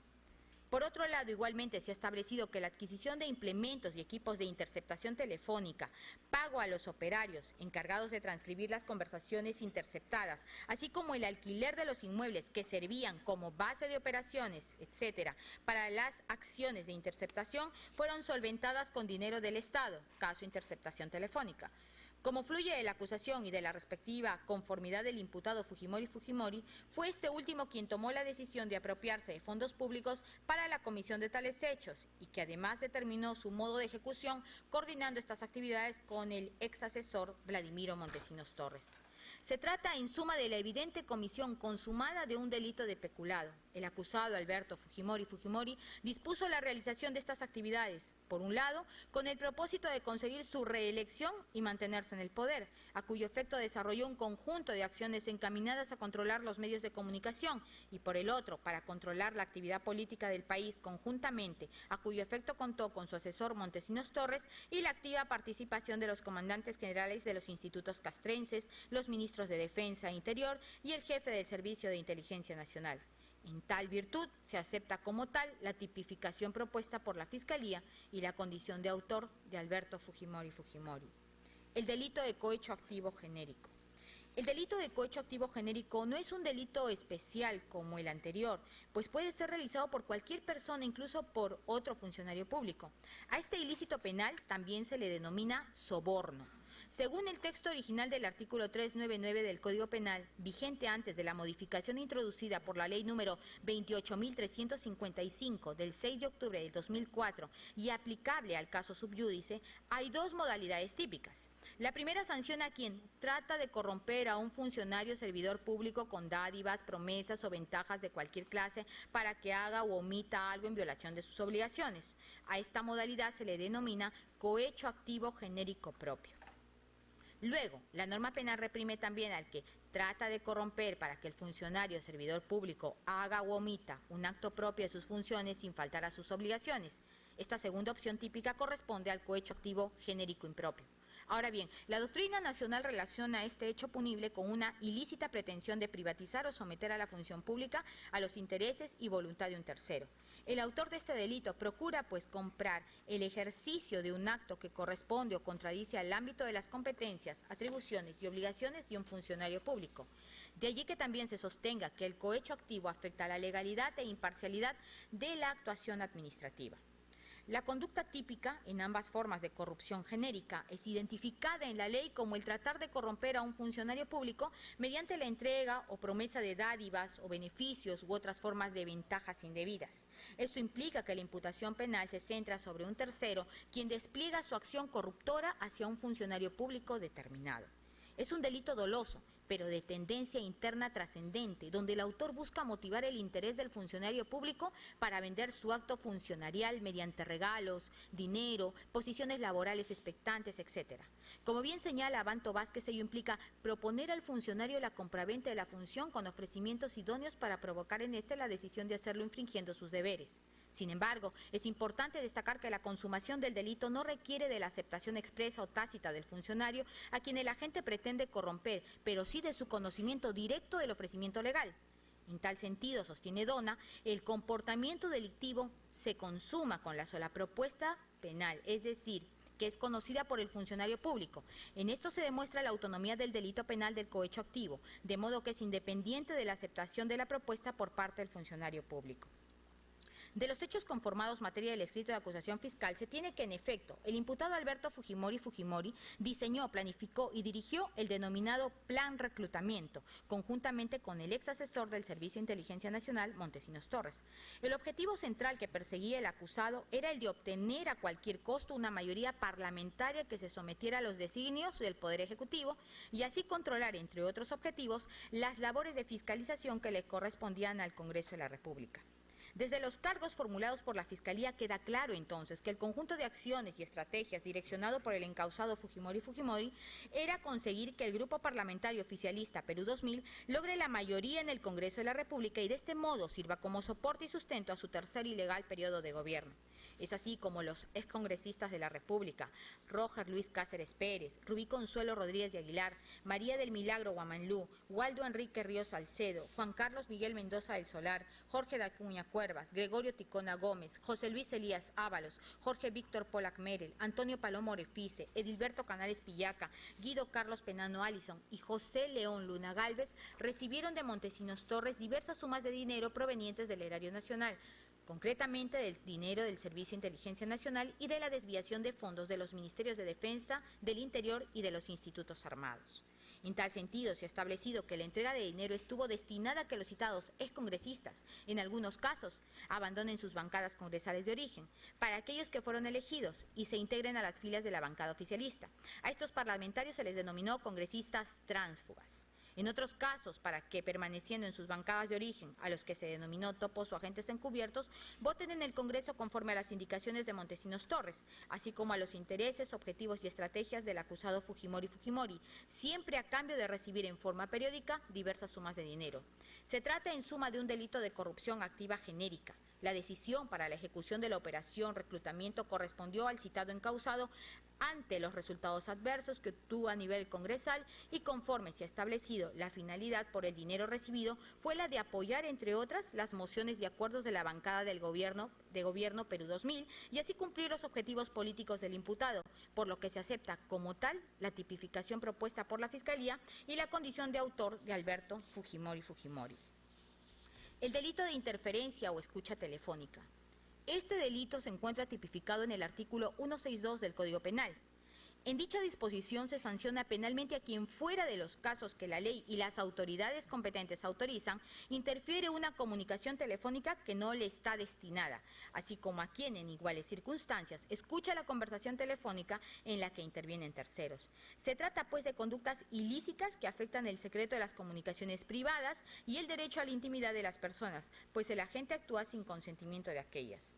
Por otro lado, igualmente se ha establecido que la adquisición de implementos y equipos de interceptación telefónica, pago a los operarios encargados de transcribir las conversaciones interceptadas, así como el alquiler de los inmuebles que servían como base de operaciones, etcétera, para las acciones de interceptación, fueron solventadas con dinero del Estado, caso interceptación telefónica. Como fluye de la acusación y de la respectiva conformidad del imputado Fujimori, fue este último quien tomó la decisión de apropiarse de fondos públicos para la comisión de tales hechos y que además determinó su modo de ejecución coordinando estas actividades con el ex asesor Vladimiro Montesinos Torres. Se trata, en suma, de la evidente comisión consumada de un delito de peculado. El acusado Alberto Fujimori dispuso la realización de estas actividades, por un lado, con el propósito de conseguir su reelección y mantenerse en el poder, a cuyo efecto desarrolló un conjunto de acciones encaminadas a controlar los medios de comunicación, y por el otro, para controlar la actividad política del país conjuntamente, a cuyo efecto contó con su asesor Montesinos Torres y la activa participación de los comandantes generales de los institutos castrenses, los ministros de Defensa e Interior y el jefe del Servicio de Inteligencia Nacional. En tal virtud, se acepta como tal la tipificación propuesta por la Fiscalía y la condición de autor de Alberto Fujimori. El delito de cohecho activo genérico. El delito de cohecho activo genérico no es un delito especial como el anterior, pues puede ser realizado por cualquier persona, incluso por otro funcionario público. A este ilícito penal también se le denomina soborno. Según el texto original del artículo 399 del Código Penal, vigente antes de la modificación introducida por la ley número 28.355 del 6 de octubre del 2004 y aplicable al caso subyúdice, hay 2 modalidades típicas. La primera sanciona a quien trata de corromper a un funcionario servidor público con dádivas, promesas o ventajas de cualquier clase para que haga o omita algo en violación de sus obligaciones. A esta modalidad se le denomina cohecho activo genérico propio. Luego, la norma penal reprime también al que trata de corromper para que el funcionario o servidor público haga o omita un acto propio de sus funciones sin faltar a sus obligaciones. Esta segunda opción típica corresponde al cohecho activo genérico impropio. Ahora bien, la doctrina nacional relaciona este hecho punible con una ilícita pretensión de privatizar o someter a la función pública a los intereses y voluntad de un tercero. El autor de este delito procura, pues, comprar el ejercicio de un acto que corresponde o contradice al ámbito de las competencias, atribuciones y obligaciones de un funcionario público. De allí que también se sostenga que el cohecho activo afecta a la legalidad e imparcialidad de la actuación administrativa. La conducta típica, en ambas formas de corrupción genérica, es identificada en la ley como el tratar de corromper a un funcionario público mediante la entrega o promesa de dádivas o beneficios u otras formas de ventajas indebidas. Esto implica que la imputación penal se centra sobre un tercero, quien despliega su acción corruptora hacia un funcionario público determinado. Es un delito doloso, pero de tendencia interna trascendente, donde el autor busca motivar el interés del funcionario público para vender su acto funcionarial mediante regalos, dinero, posiciones laborales expectantes, etc. Como bien señala Abanto Vázquez, ello implica proponer al funcionario la compraventa de la función con ofrecimientos idóneos para provocar en éste la decisión de hacerlo infringiendo sus deberes. Sin embargo, es importante destacar que la consumación del delito no requiere de la aceptación expresa o tácita del funcionario a quien el agente pretende corromper, pero sí de su conocimiento directo del ofrecimiento legal. En tal sentido, sostiene Dona, el comportamiento delictivo se consuma con la sola propuesta penal, es decir, que es conocida por el funcionario público. En esto se demuestra la autonomía del delito penal del cohecho activo, de modo que es independiente de la aceptación de la propuesta por parte del funcionario público. De los hechos conformados materia del escrito de acusación fiscal, se tiene que, en efecto, el imputado Alberto Fujimori diseñó, planificó y dirigió el denominado Plan Reclutamiento, conjuntamente con el ex asesor del Servicio de Inteligencia Nacional, Montesinos Torres. El objetivo central que perseguía el acusado era el de obtener a cualquier costo una mayoría parlamentaria que se sometiera a los designios del Poder Ejecutivo y así controlar, entre otros objetivos, las labores de fiscalización que le correspondían al Congreso de la República. Desde los cargos formulados por la Fiscalía queda claro entonces que el conjunto de acciones y estrategias direccionado por el encausado Fujimori era conseguir que el grupo parlamentario oficialista Perú 2000 logre la mayoría en el Congreso de la República y de este modo sirva como soporte y sustento a su tercer ilegal periodo de gobierno. Es así como los excongresistas de la República, Roger Luis Cáceres Pérez, Rubí Consuelo Rodríguez de Aguilar, María del Milagro Guamanlú, Waldo Enrique Ríos Salcedo, Juan Carlos Miguel Mendoza del Solar, Jorge Dacuña Cuervas, Gregorio Ticona Gómez, José Luis Elías Ábalos, Jorge Víctor Polac Merel, Antonio Palomo Orefice, Edilberto Canales Pillaca, Guido Carlos Penano Allison y José León Luna Gálvez recibieron de Montesinos Torres diversas sumas de dinero provenientes del erario nacional, concretamente del dinero del Servicio de Inteligencia Nacional y de la desviación de fondos de los Ministerios de Defensa, del Interior y de los Institutos Armados. En tal sentido, se ha establecido que la entrega de dinero estuvo destinada a que los citados excongresistas, en algunos casos, abandonen sus bancadas congresales de origen, para aquellos que fueron elegidos y se integren a las filas de la bancada oficialista. A estos parlamentarios se les denominó congresistas tránsfugas. En otros casos, para que, permaneciendo en sus bancadas de origen, a los que se denominó topos o agentes encubiertos, voten en el Congreso conforme a las indicaciones de Montesinos Torres, así como a los intereses, objetivos y estrategias del acusado Fujimori, siempre a cambio de recibir en forma periódica diversas sumas de dinero. Se trata en suma de un delito de corrupción activa genérica. La decisión para la ejecución de la operación reclutamiento correspondió al citado encausado ante los resultados adversos que obtuvo a nivel congresal y conforme se ha establecido la finalidad por el dinero recibido fue la de apoyar, entre otras, las mociones y acuerdos de la bancada del gobierno Perú 2000 y así cumplir los objetivos políticos del imputado, por lo que se acepta como tal la tipificación propuesta por la Fiscalía y la condición de autor de Alberto Fujimori. El delito de interferencia o escucha telefónica. Este delito se encuentra tipificado en el artículo 162 del Código Penal. En dicha disposición se sanciona penalmente a quien, fuera de los casos que la ley y las autoridades competentes autorizan, interfiere una comunicación telefónica que no le está destinada, así como a quien en iguales circunstancias escucha la conversación telefónica en la que intervienen terceros. Se trata pues de conductas ilícitas que afectan el secreto de las comunicaciones privadas y el derecho a la intimidad de las personas, pues el agente actúa sin consentimiento de aquellas.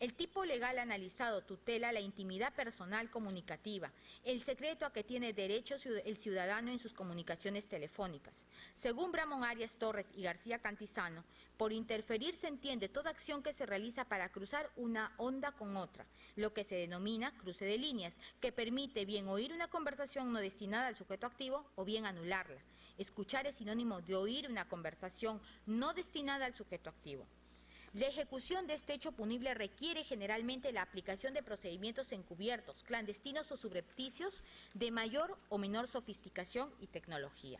El tipo legal analizado tutela la intimidad personal comunicativa, el secreto a que tiene derecho el ciudadano en sus comunicaciones telefónicas. Según Bramón Arias Torres y García Cantizano, por interferir se entiende toda acción que se realiza para cruzar una onda con otra, lo que se denomina cruce de líneas, que permite bien oír una conversación no destinada al sujeto activo o bien anularla. Escuchar es sinónimo de oír una conversación no destinada al sujeto activo. La ejecución de este hecho punible requiere generalmente la aplicación de procedimientos encubiertos, clandestinos o subrepticios de mayor o menor sofisticación y tecnología.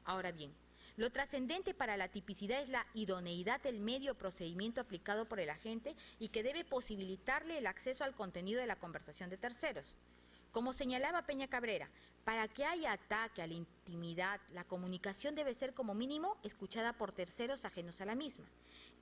Ahora bien, lo trascendente para la tipicidad es la idoneidad del medio o procedimiento aplicado por el agente y que debe posibilitarle el acceso al contenido de la conversación de terceros. Como señalaba Peña Cabrera, para que haya ataque a la intimidad, la comunicación debe ser como mínimo escuchada por terceros ajenos a la misma.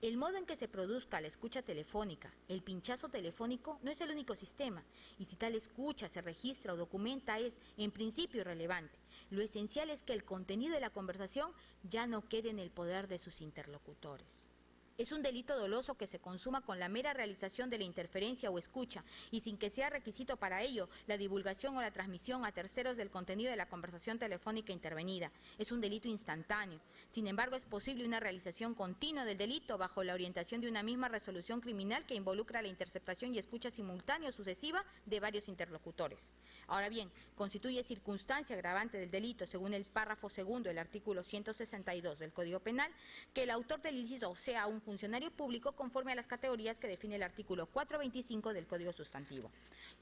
El modo en que se produzca la escucha telefónica, el pinchazo telefónico, no es el único sistema, y si tal escucha se registra o documenta es, en principio, irrelevante. Lo esencial es que el contenido de la conversación ya no quede en el poder de sus interlocutores. Es un delito doloso que se consuma con la mera realización de la interferencia o escucha y sin que sea requisito para ello la divulgación o la transmisión a terceros del contenido de la conversación telefónica intervenida. Es un delito instantáneo. Sin embargo, es posible una realización continua del delito bajo la orientación de una misma resolución criminal que involucra la interceptación y escucha simultánea o sucesiva de varios interlocutores. Ahora bien, constituye circunstancia agravante del delito, según el párrafo segundo del artículo 162 del Código Penal, que el autor del ilícito sea un funcionario público conforme a las categorías que define el artículo 425 del Código Sustantivo.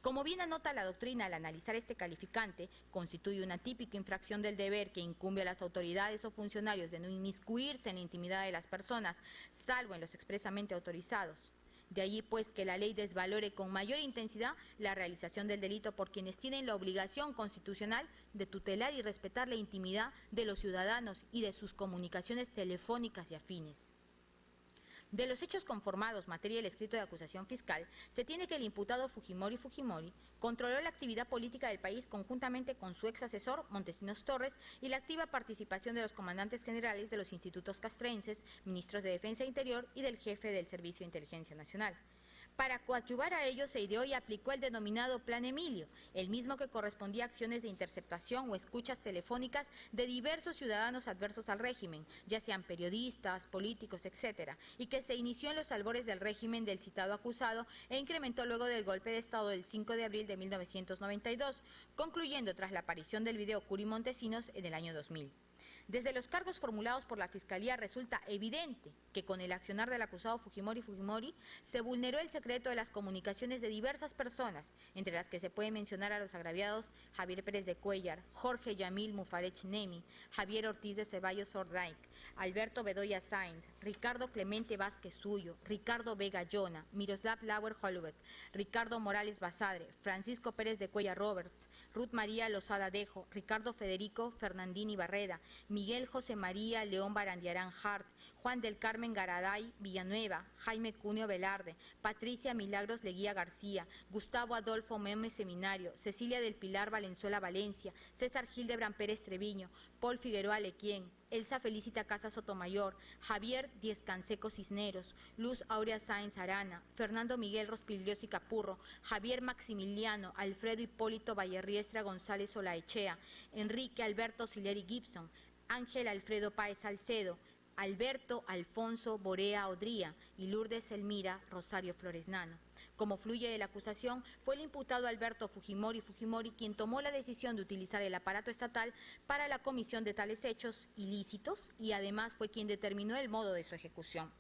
Como bien anota la doctrina al analizar este calificante, constituye una típica infracción del deber que incumbe a las autoridades o funcionarios de no inmiscuirse en la intimidad de las personas, salvo en los expresamente autorizados. De allí, pues, que la ley desvalore con mayor intensidad la realización del delito por quienes tienen la obligación constitucional de tutelar y respetar la intimidad de los ciudadanos y de sus comunicaciones telefónicas y afines. De los hechos conformados materia del escrito de acusación fiscal, se tiene que el imputado Fujimori controló la actividad política del país conjuntamente con su ex asesor, Montesinos Torres, y la activa participación de los comandantes generales de los institutos castrenses, ministros de Defensa e Interior y del jefe del Servicio de Inteligencia Nacional. Para coadyuvar a ello se ideó y aplicó el denominado Plan Emilio, el mismo que correspondía a acciones de interceptación o escuchas telefónicas de diversos ciudadanos adversos al régimen, ya sean periodistas, políticos, etcétera, y que se inició en los albores del régimen del citado acusado e incrementó luego del golpe de Estado del 5 de abril de 1992, concluyendo tras la aparición del video Curi Montesinos en el año 2000. Desde los cargos formulados por la Fiscalía resulta evidente que con el accionar del acusado Fujimori se vulneró el secreto de las comunicaciones de diversas personas, entre las que se puede mencionar a los agraviados Javier Pérez de Cuellar, Jorge Yamil Mufarech Nemi, Javier Ortiz de Ceballos Ordaic, Alberto Bedoya Sáenz, Ricardo Clemente Vázquez Suyo, Ricardo Vega Llona, Miroslav Lauer Holbeck, Ricardo Morales Basadre, Francisco Pérez de Cuellar Roberts, Ruth María Lozada Dejo, Ricardo Federico Fernandini Barreda, Miguel José María León Barandiarán Hart, Juan del Carmen Garaday Villanueva, Jaime Cuneo Velarde, Patricia Milagros Leguía García, Gustavo Adolfo Meme Seminario, Cecilia del Pilar Valenzuela Valencia, César Gildebrand Pérez Treviño, Paul Figueroa Lequien, Elsa Felicita Casa Sotomayor, Javier Diez Canseco Cisneros, Luz Aurea Sáenz Arana, Fernando Miguel Rospigliosi Capurro, Javier Maximiliano, Alfredo Hipólito Vallerriestra González Olaechea, Enrique Alberto Sileri Gibson, Ángel Alfredo Páez Salcedo, Alberto Alfonso Borea Odría y Lourdes Elmira Rosario Flores Nano. Como fluye de la acusación, fue el imputado Alberto Fujimori quien tomó la decisión de utilizar el aparato estatal para la comisión de tales hechos ilícitos y además fue quien determinó el modo de su ejecución.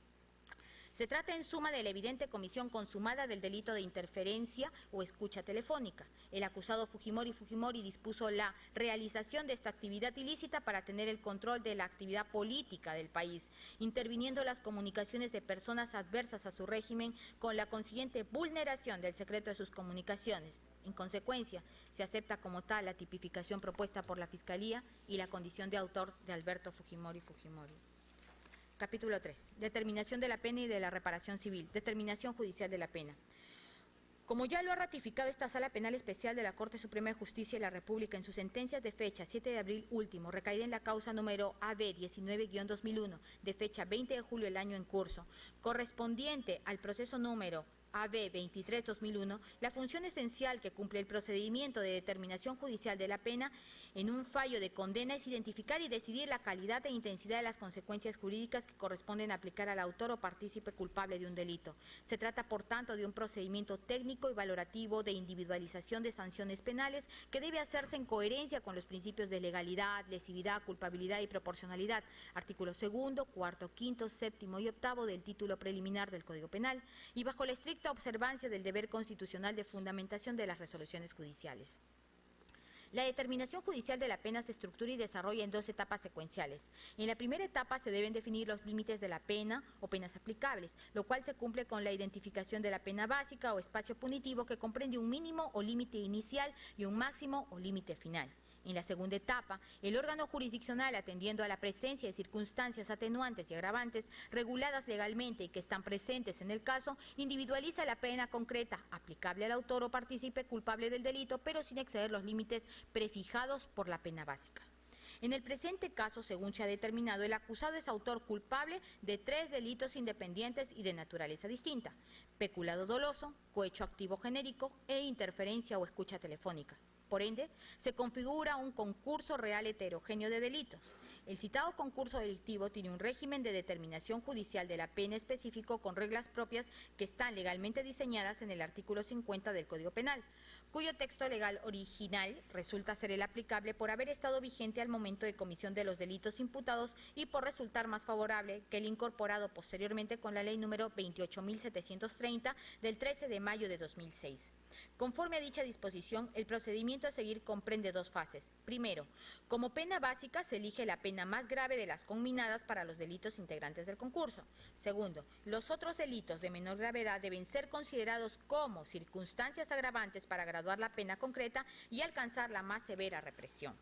Se trata en suma de la evidente comisión consumada del delito de interferencia o escucha telefónica. El acusado Fujimori dispuso la realización de esta actividad ilícita para tener el control de la actividad política del país, interviniendo las comunicaciones de personas adversas a su régimen con la consiguiente vulneración del secreto de sus comunicaciones. En consecuencia, se acepta como tal la tipificación propuesta por la Fiscalía y la condición de autor de Alberto Fujimori. Capítulo 3. Determinación de la pena y de la reparación civil. Determinación judicial de la pena. Como ya lo ha ratificado esta Sala Penal Especial de la Corte Suprema de Justicia de la República en sus sentencias de fecha 7 de abril último, recaída en la causa número AB 19-2001, de fecha 20 de julio del año en curso, correspondiente al proceso número AB 23-2001, la función esencial que cumple el procedimiento de determinación judicial de la pena en un fallo de condena es identificar y decidir la calidad e intensidad de las consecuencias jurídicas que corresponden aplicar al autor o partícipe culpable de un delito. Se trata, por tanto, de un procedimiento técnico y valorativo de individualización de sanciones penales que debe hacerse en coherencia con los principios de legalidad, lesividad, culpabilidad y proporcionalidad, artículos 2, 4, 5, 7 y 8 del título preliminar del Código Penal, y bajo la estricta observancia del deber constitucional de fundamentación de las resoluciones judiciales. La determinación judicial de la pena se estructura y desarrolla en dos etapas secuenciales. En la primera etapa se deben definir los límites de la pena o penas aplicables, lo cual se cumple con la identificación de la pena básica o espacio punitivo que comprende un mínimo o límite inicial y un máximo o límite final. En la segunda etapa, el órgano jurisdiccional, atendiendo a la presencia de circunstancias atenuantes y agravantes reguladas legalmente y que están presentes en el caso, individualiza la pena concreta aplicable al autor o partícipe culpable del delito, pero sin exceder los límites prefijados por la pena básica. En el presente caso, según se ha determinado, el acusado es autor culpable de 3 delitos independientes y de naturaleza distinta: peculado doloso, cohecho activo genérico e interferencia o escucha telefónica. Por ende, se configura un concurso real heterogéneo de delitos. El citado concurso delictivo tiene un régimen de determinación judicial de la pena específico con reglas propias que están legalmente diseñadas en el artículo 50 del Código Penal, cuyo texto legal original resulta ser el aplicable por haber estado vigente al momento de comisión de los delitos imputados y por resultar más favorable que el incorporado posteriormente con la ley número 28.730 del 13 de mayo de 2006. Conforme a dicha disposición, el procedimiento a seguir comprende 2 fases. Primero, como pena básica se elige la pena más grave de las conminadas para los delitos integrantes del concurso. Segundo, los otros delitos de menor gravedad deben ser considerados como circunstancias agravantes para graduar la pena concreta y alcanzar la más severa represión.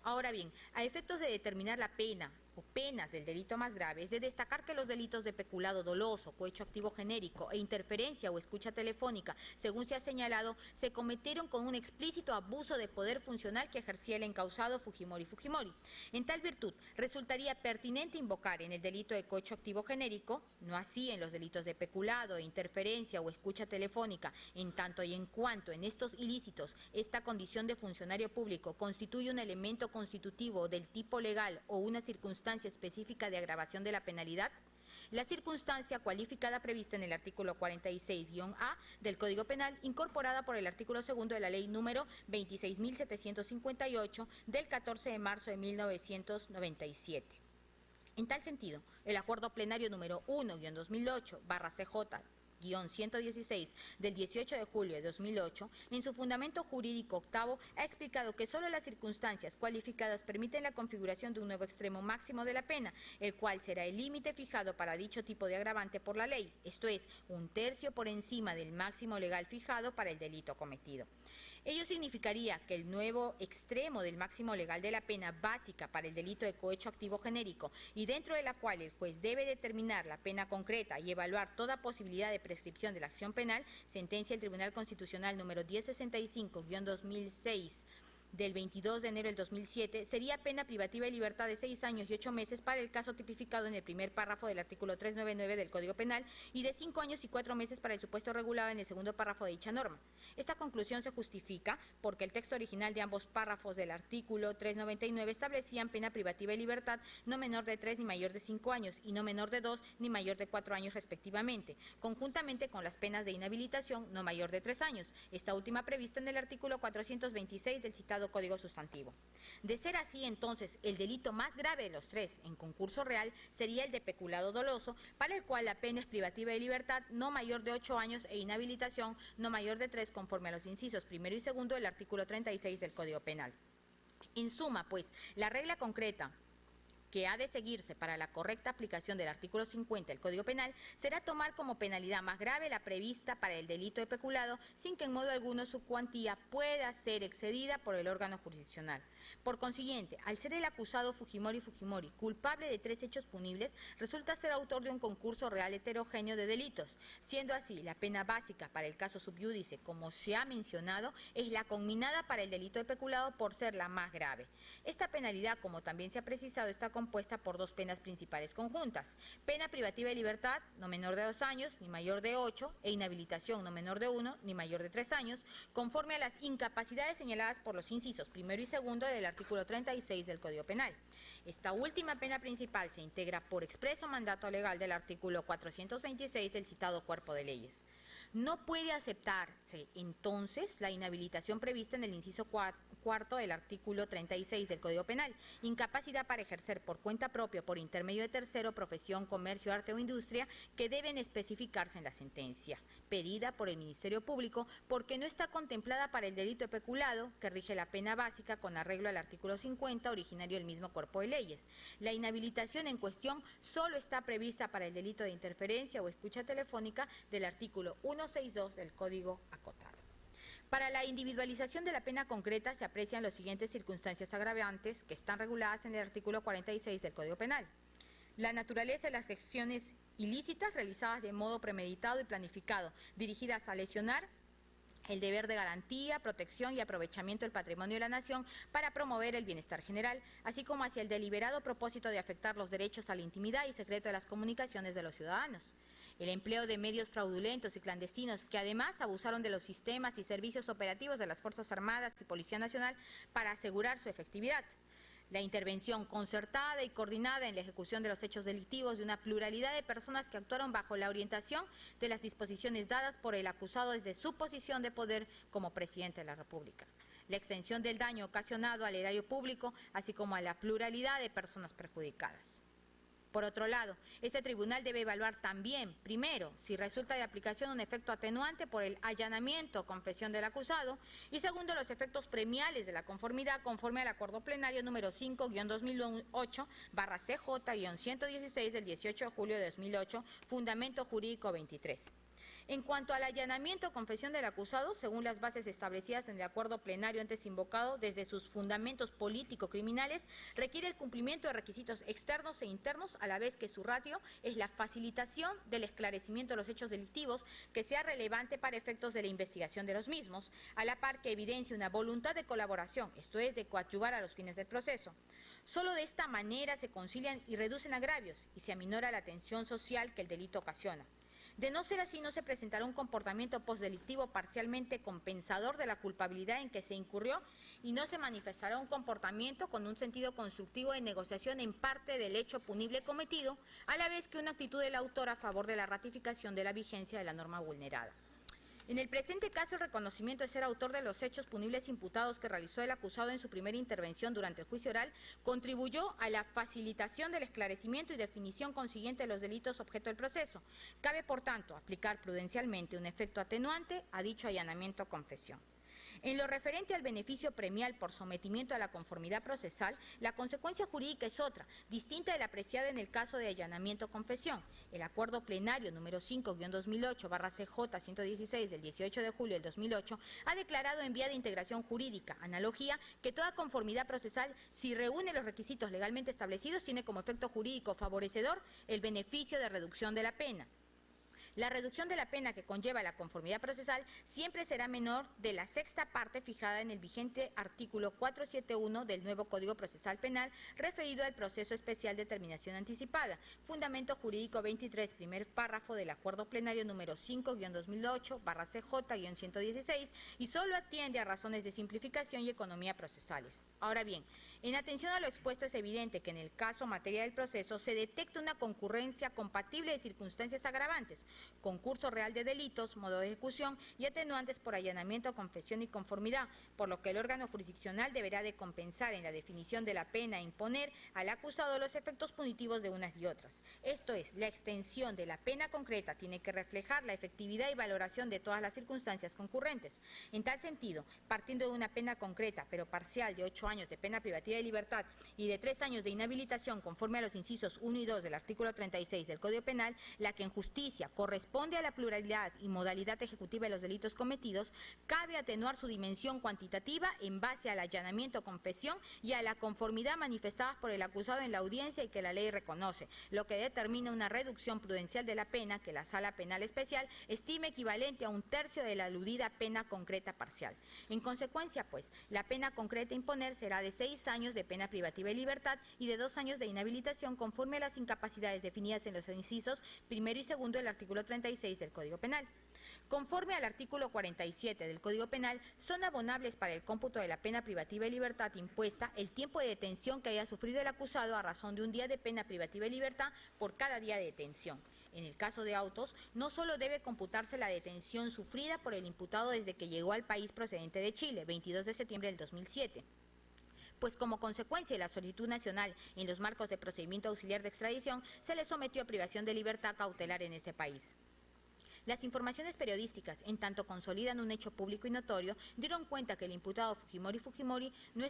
Ahora bien, a efectos de determinar la pena o penas del delito más grave, es de destacar que los delitos de peculado doloso, cohecho activo genérico e interferencia o escucha telefónica, según se ha señalado, se cometieron con un explícito abuso de poder funcional que ejercía el encausado Fujimori Fujimori. En tal virtud, resultaría pertinente invocar en el delito de cohecho activo genérico, no así en los delitos de peculado, interferencia o escucha telefónica, en tanto y en cuanto en estos ilícitos esta condición de funcionario público constituye un elemento constitutivo del tipo legal o una circunstancia específica de agravación de la penalidad, la circunstancia cualificada prevista en el artículo 46-A del Código Penal, incorporada por el artículo 2 de la Ley número 26.758 del 14 de marzo de 1997. En tal sentido, el acuerdo plenario número 1-2008/CJ-116 del 18 de julio de 2008, en su fundamento jurídico octavo, ha explicado que solo las circunstancias cualificadas permiten la configuración de un nuevo extremo máximo de la pena, el cual será el límite fijado para dicho tipo de agravante por la ley, esto es, 1/3 por encima del máximo legal fijado para el delito cometido. Ello significaría que el nuevo extremo del máximo legal de la pena básica para el delito de cohecho activo genérico y dentro de la cual el juez debe determinar la pena concreta y evaluar toda posibilidad de prescripción de la acción penal, sentencia del Tribunal Constitucional número 1065-2006 del 22 de enero del 2007, sería pena privativa de libertad de 6 años y 8 meses para el caso tipificado en el primer párrafo del artículo 399 del Código Penal y de 5 años y 4 meses para el supuesto regulado en el segundo párrafo de dicha norma. Esta conclusión se justifica porque el texto original de ambos párrafos del artículo 399 establecían pena privativa de libertad no menor de 3 ni mayor de 5 años y no menor de 2 ni mayor de 4 años respectivamente, conjuntamente con las penas de inhabilitación no mayor de 3 años, esta última prevista en el artículo 426 del citado Código Sustantivo. De ser así, entonces, el delito más grave de los tres en concurso real sería el de peculado doloso, para el cual la pena es privativa de libertad no mayor de 8 años e inhabilitación no mayor de 3 conforme a los incisos primero y segundo del artículo 36 del Código Penal. En suma, pues, la regla concreta que ha de seguirse para la correcta aplicación del artículo 50 del Código Penal será tomar como penalidad más grave la prevista para el delito de peculado, sin que en modo alguno su cuantía pueda ser excedida por el órgano jurisdiccional. Por consiguiente, al ser el acusado Fujimori Fujimori culpable de 3 hechos punibles, resulta ser autor de un concurso real heterogéneo de delitos. Siendo así, la pena básica para el caso subyúdice, como se ha mencionado, es la conminada para el delito de peculado por ser la más grave. Esta penalidad, como también se ha precisado, está compuesta por 2 penas principales conjuntas: pena privativa de libertad no menor de 2 años ni mayor de 8 e inhabilitación no menor de 1 ni mayor de 3 años, conforme a las incapacidades señaladas por los incisos primero y segundo del artículo 36 del Código Penal. Esta última pena principal se integra por expreso mandato legal del artículo 426 del citado cuerpo de leyes. No puede aceptarse, entonces, la inhabilitación prevista en el inciso cuarto del artículo 36 del Código Penal, incapacidad para ejercer por cuenta propia o por intermedio de tercero profesión, comercio, arte o industria, que deben especificarse en la sentencia pedida por el Ministerio Público, porque no está contemplada para el delito de peculado, que rige la pena básica con arreglo al artículo 50, originario del mismo cuerpo de leyes. La inhabilitación en cuestión solo está prevista para el delito de interferencia o escucha telefónica del artículo 162 del Código acotado. Para la individualización de la pena concreta se aprecian las siguientes circunstancias agravantes que están reguladas en el artículo 46 del Código Penal. La naturaleza de las acciones ilícitas realizadas de modo premeditado y planificado, dirigidas a lesionar el deber de garantía, protección y aprovechamiento del patrimonio de la nación para promover el bienestar general, así como hacia el deliberado propósito de afectar los derechos a la intimidad y secreto de las comunicaciones de los ciudadanos. El empleo de medios fraudulentos y clandestinos que además abusaron de los sistemas y servicios operativos de las Fuerzas Armadas y Policía Nacional para asegurar su efectividad. La intervención concertada y coordinada en la ejecución de los hechos delictivos de una pluralidad de personas que actuaron bajo la orientación de las disposiciones dadas por el acusado desde su posición de poder como presidente de la República. La extensión del daño ocasionado al erario público, así como a la pluralidad de personas perjudicadas. Por otro lado, este tribunal debe evaluar también, primero, si resulta de aplicación un efecto atenuante por el allanamiento o confesión del acusado, y segundo, los efectos premiales de la conformidad conforme al acuerdo plenario número 5-2008/CJ-116 del 18 de julio de 2008, fundamento jurídico 23. En cuanto al allanamiento o confesión del acusado, según las bases establecidas en el acuerdo plenario antes invocado, desde sus fundamentos político-criminales, requiere el cumplimiento de requisitos externos e internos, a la vez que su ratio es la facilitación del esclarecimiento de los hechos delictivos que sea relevante para efectos de la investigación de los mismos, a la par que evidencia una voluntad de colaboración, esto es, de coadyuvar a los fines del proceso. Solo de esta manera se concilian y reducen agravios y se aminora la tensión social que el delito ocasiona. De no ser así, no se presentará un comportamiento postdelictivo parcialmente compensador de la culpabilidad en que se incurrió y no se manifestará un comportamiento con un sentido constructivo de negociación en parte del hecho punible cometido, a la vez que una actitud del autor a favor de la ratificación de la vigencia de la norma vulnerada. En el presente caso, el reconocimiento de ser autor de los hechos punibles imputados que realizó el acusado en su primera intervención durante el juicio oral contribuyó a la facilitación del esclarecimiento y definición consiguiente de los delitos objeto del proceso. Cabe, por tanto, aplicar prudencialmente un efecto atenuante a dicho allanamiento o confesión. En lo referente al beneficio premial por sometimiento a la conformidad procesal, la consecuencia jurídica es otra, distinta de la apreciada en el caso de allanamiento o confesión. El acuerdo plenario número 5-2008/CJ-116 del 18 de julio del 2008 ha declarado en vía de integración jurídica, analogía, que toda conformidad procesal, si reúne los requisitos legalmente establecidos, tiene como efecto jurídico favorecedor el beneficio de reducción de la pena. La reducción de la pena que conlleva la conformidad procesal siempre será menor de la sexta parte fijada en el vigente artículo 471 del nuevo Código Procesal Penal referido al proceso especial de terminación anticipada, fundamento jurídico 23, primer párrafo del acuerdo plenario número 5-2008/CJ-116 y solo atiende a razones de simplificación y economía procesales. Ahora bien, en atención a lo expuesto es evidente que en el caso materia del proceso se detecta una concurrencia compatible de circunstancias agravantes, concurso real de delitos, modo de ejecución y atenuantes por allanamiento, confesión y conformidad, por lo que el órgano jurisdiccional deberá de compensar en la definición de la pena e imponer al acusado los efectos punitivos de unas y otras. Esto es, la extensión de la pena concreta tiene que reflejar la efectividad y valoración de todas las circunstancias concurrentes. En tal sentido, partiendo de una pena concreta pero parcial de 8 años de pena privativa de libertad y de 3 años de inhabilitación conforme a los incisos 1 y 2 del artículo 36 del Código Penal, la que en justicia corresponde a la pluralidad y modalidad ejecutiva de los delitos cometidos, cabe atenuar su dimensión cuantitativa en base al allanamiento o confesión y a la conformidad manifestadas por el acusado en la audiencia y que la ley reconoce, lo que determina una reducción prudencial de la pena que la Sala Penal Especial estime equivalente a 1/3 de la aludida pena concreta parcial. En consecuencia, pues, la pena concreta a imponer será de 6 años de pena privativa de libertad y de 2 años de inhabilitación conforme a las incapacidades definidas en los incisos primero y segundo del artículo 36 del Código Penal. Conforme al artículo 47 del Código Penal, son abonables para el cómputo de la pena privativa de libertad impuesta el tiempo de detención que haya sufrido el acusado a razón de un día de pena privativa de libertad por cada día de detención. En el caso de autos, no solo debe computarse la detención sufrida por el imputado desde que llegó al país procedente de Chile, 22 de septiembre del 2007, pues como consecuencia de la solicitud nacional en los marcos de procedimiento auxiliar de extradición, se le sometió a privación de libertad cautelar en ese país. Las informaciones periodísticas, en tanto consolidan un hecho público y notorio, dieron cuenta que el imputado Fujimori no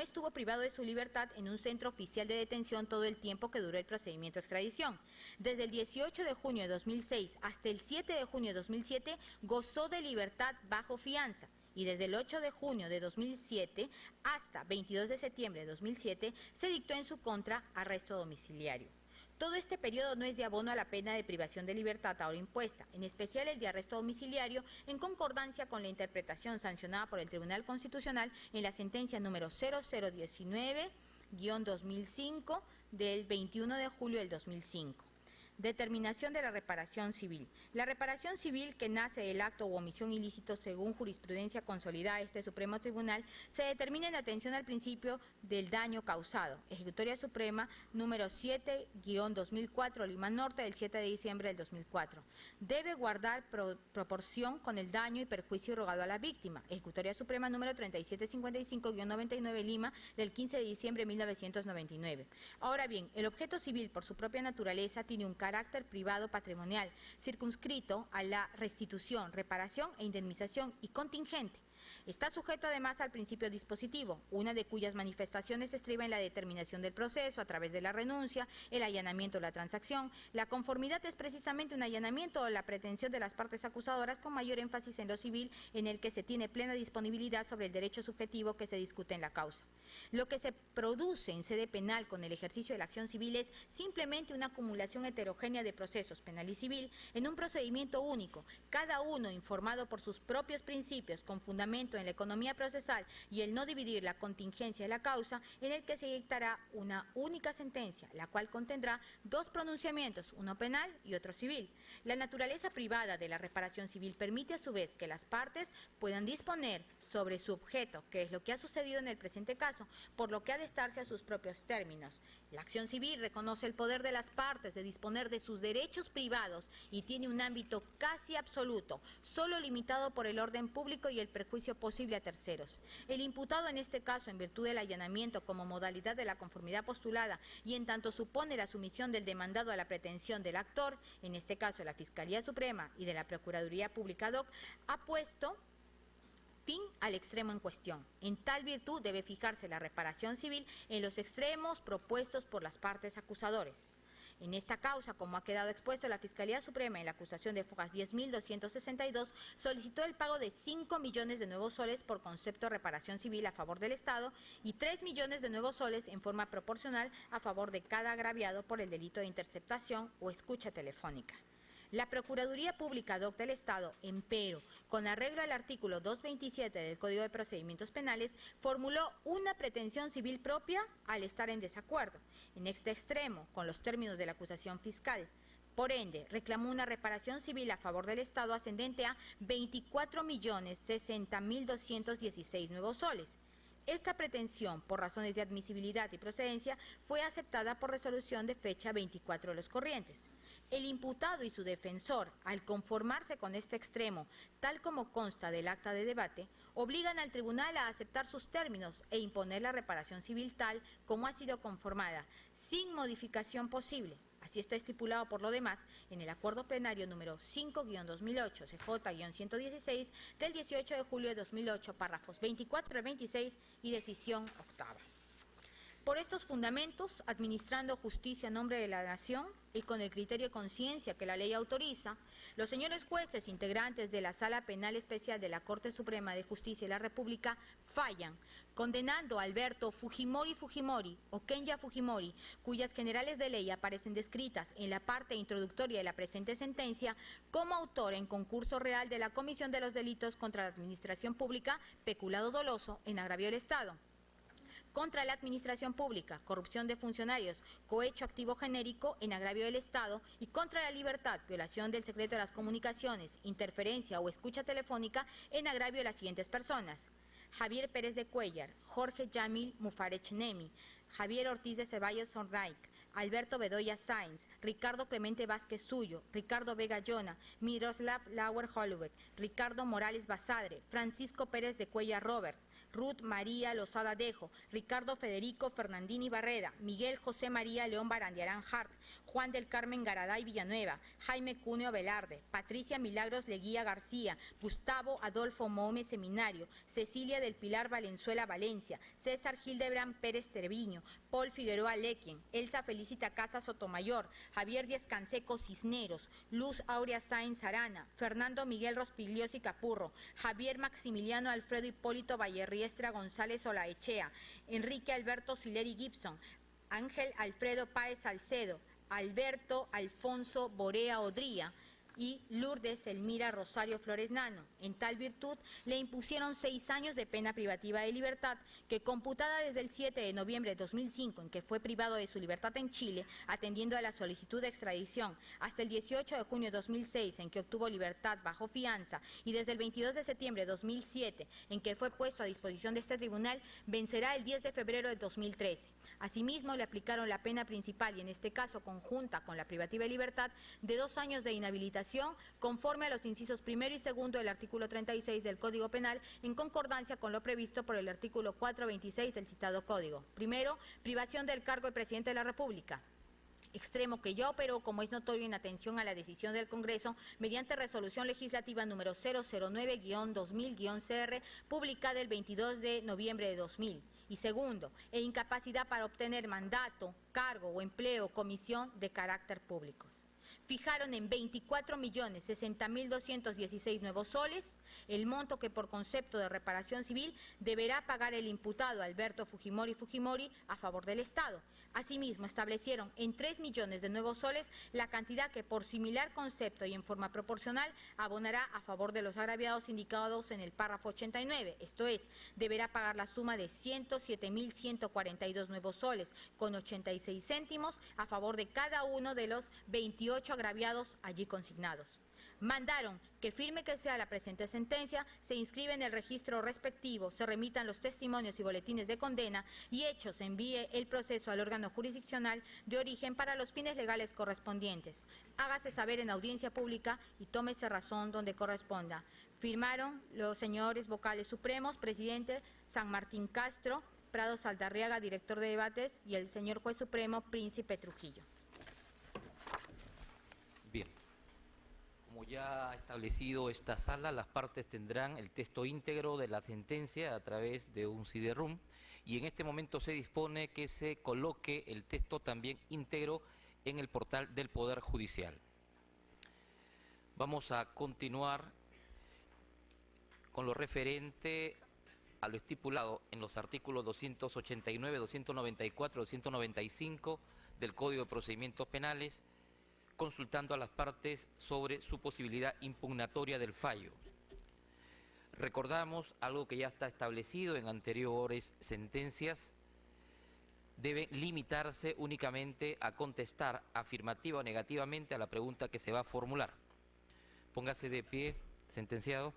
estuvo privado de su libertad en un centro oficial de detención todo el tiempo que duró el procedimiento de extradición. Desde el 18 de junio de 2006 hasta el 7 de junio de 2007 gozó de libertad bajo fianza. Y desde el 8 de junio de 2007 hasta 22 de septiembre de 2007 se dictó en su contra arresto domiciliario. Todo este periodo no es de abono a la pena de privación de libertad ahora impuesta, en especial el de arresto domiciliario, en concordancia con la interpretación sancionada por el Tribunal Constitucional en la sentencia número 0019-2005 del 21 de julio del 2005. Determinación de la reparación civil. La reparación civil que nace del acto u omisión ilícito según jurisprudencia consolidada de este Supremo Tribunal se determina en atención al principio del daño causado. Ejecutoria Suprema número 7-2004, Lima Norte, del 7 de diciembre del 2004. Debe guardar proporción con el daño y perjuicio rogado a la víctima. Ejecutoria Suprema número 3755-99, Lima, del 15 de diciembre de 1999. Ahora bien, el objeto civil por su propia naturaleza tiene un carácter privado patrimonial, circunscrito a la restitución, reparación e indemnización y contingente. Está sujeto además al principio dispositivo, una de cuyas manifestaciones estriba en la determinación del proceso a través de la renuncia, el allanamiento o la transacción. La conformidad es precisamente un allanamiento o la pretensión de las partes acusadoras con mayor énfasis en lo civil, en el que se tiene plena disponibilidad sobre el derecho subjetivo que se discute en la causa. Lo que se produce en sede penal con el ejercicio de la acción civil es simplemente una acumulación heterogénea de procesos penal y civil en un procedimiento único, cada uno informado por sus propios principios con fundamento en la economía procesal y el no dividir la contingencia de la causa, en el que se dictará una única sentencia, la cual contendrá dos pronunciamientos, uno penal y otro civil. La naturaleza privada de la reparación civil permite a su vez que las partes puedan disponer sobre su objeto, que es lo que ha sucedido en el presente caso, por lo que ha de estarse a sus propios términos. La acción civil reconoce el poder de las partes de disponer de sus derechos privados y tiene un ámbito casi absoluto, solo limitado por el orden público y el perjuicio posible a terceros. El imputado en este caso, en virtud del allanamiento como modalidad de la conformidad postulada y en tanto supone la sumisión del demandado a la pretensión del actor, en este caso la Fiscalía Suprema y de la Procuraduría Pública DOC, ha puesto fin al extremo en cuestión. En tal virtud debe fijarse la reparación civil en los extremos propuestos por las partes acusadores. En esta causa, como ha quedado expuesto, la Fiscalía Suprema en la acusación de Fojas 10.262 solicitó el pago de 5 millones de nuevos soles por concepto de reparación civil a favor del Estado y 3 millones de nuevos soles en forma proporcional a favor de cada agraviado por el delito de interceptación o escucha telefónica. La Procuraduría Pública DOC del Estado, empero, con arreglo al artículo 227 del Código de Procedimientos Penales, formuló una pretensión civil propia al estar en desacuerdo, en este extremo, con los términos de la acusación fiscal. Por ende, reclamó una reparación civil a favor del Estado ascendente a 24.060.216 nuevos soles. Esta pretensión, por razones de admisibilidad y procedencia, fue aceptada por resolución de fecha 24 de los corrientes. El imputado y su defensor, al conformarse con este extremo, tal como consta del acta de debate, obligan al tribunal a aceptar sus términos e imponer la reparación civil tal como ha sido conformada, sin modificación posible. Así está estipulado por lo demás en el acuerdo plenario número 5-2008, CJ-116, del 18 de julio de 2008, párrafos 24 al 26 y decisión octava. Por estos fundamentos, administrando justicia en nombre de la nación y con el criterio de conciencia que la ley autoriza, los señores jueces integrantes de la Sala Penal Especial de la Corte Suprema de Justicia de la República fallan, condenando a Alberto Fujimori Fujimori o Kenya Fujimori, cuyas generales de ley aparecen descritas en la parte introductoria de la presente sentencia, como autor en concurso real de la comisión de los delitos contra la administración pública, peculado doloso en agravio del Estado, contra la administración pública, corrupción de funcionarios, cohecho activo genérico en agravio del Estado y contra la libertad, violación del secreto de las comunicaciones, interferencia o escucha telefónica en agravio de las siguientes personas: Javier Pérez de Cuellar, Jorge Yamil Mufarech Nemi, Javier Ortiz de Ceballos Zornaik, Alberto Bedoya Sáenz, Ricardo Clemente Vázquez Suyo, Ricardo Vega Llona, Miroslav Lauer Hollywood, Ricardo Morales Basadre, Francisco Pérez de Cuellar Robert, Ruth María Lozada Dejo, Ricardo Federico Fernandini Barreda, Miguel José María León Barandiarán Hart, Juan del Carmen Garaday Villanueva, Jaime Cuneo Velarde, Patricia Milagros Leguía García, Gustavo Adolfo Mohome Seminario, Cecilia del Pilar Valenzuela Valencia, César Hildebrand Pérez Treviño, Paul Figueroa Lequien, Elsa Felicita Casa Sotomayor, Javier Díaz Canseco Cisneros, Luz Aurea Sáenz Arana, Fernando Miguel Rospigliosi Capurro, Javier Maximiliano Alfredo Hipólito Vallerriestra González Olaechea, Enrique Alberto Sileri Gibson, Ángel Alfredo Páez Salcedo, Alberto Alfonso Borea Odría y Lourdes Elmira Rosario Flores Nano. En tal virtud, le impusieron 6 años de pena privativa de libertad, que computada desde el 7 de noviembre de 2005, en que fue privado de su libertad en Chile, atendiendo a la solicitud de extradición, hasta el 18 de junio de 2006, en que obtuvo libertad bajo fianza, y desde el 22 de septiembre de 2007, en que fue puesto a disposición de este tribunal, vencerá el 10 de febrero de 2013. Asimismo, le aplicaron la pena principal, y en este caso conjunta con la privativa de libertad, de 2 años de inhabilitación, conforme a los incisos primero y segundo del artículo 36 del Código Penal, en concordancia con lo previsto por el artículo 426 del citado Código. Primero, privación del cargo de Presidente de la República. extremo que ya operó, como es notorio, en atención a la decisión del Congreso mediante resolución legislativa número 009-2000-CR, publicada el 22 de noviembre de 2000. Y segundo, incapacidad para obtener mandato, cargo o empleo o comisión de carácter público. Fijaron en 24.060.216 nuevos soles el monto que por concepto de reparación civil deberá pagar el imputado Alberto Fujimori a favor del Estado. Asimismo, establecieron en 3 millones de nuevos soles la cantidad que por similar concepto y en forma proporcional abonará a favor de los agraviados indicados en el párrafo 89. Esto es, deberá pagar la suma de 107.142 nuevos soles con 86 céntimos a favor de cada uno de los 28 agraviados allí consignados. Mandaron que firme que sea la presente sentencia, se inscribe en el registro respectivo, se remitan los testimonios y boletines de condena y hecho se envíe el proceso al órgano jurisdiccional de origen para los fines legales correspondientes. Hágase saber en audiencia pública y tómese razón donde corresponda. Firmaron los señores vocales supremos, presidente San Martín Castro, Prado Saldarriaga, director de debates, y el señor juez supremo Príncipe Trujillo.
Bien. Como ya ha establecido esta sala, las partes tendrán el texto íntegro de la sentencia a través de un CD-ROOM y en este momento se dispone que se coloque el texto también íntegro en el portal del Poder Judicial. Vamos a continuar con lo referente a lo estipulado en los artículos 289, 294, 295 del Código de Procedimientos Penales, consultando a las partes sobre su posibilidad impugnatoria del fallo. Recordamos algo que ya está establecido en anteriores sentencias: debe limitarse únicamente a contestar afirmativa o negativamente a la pregunta que se va a formular. Póngase de pie, sentenciado.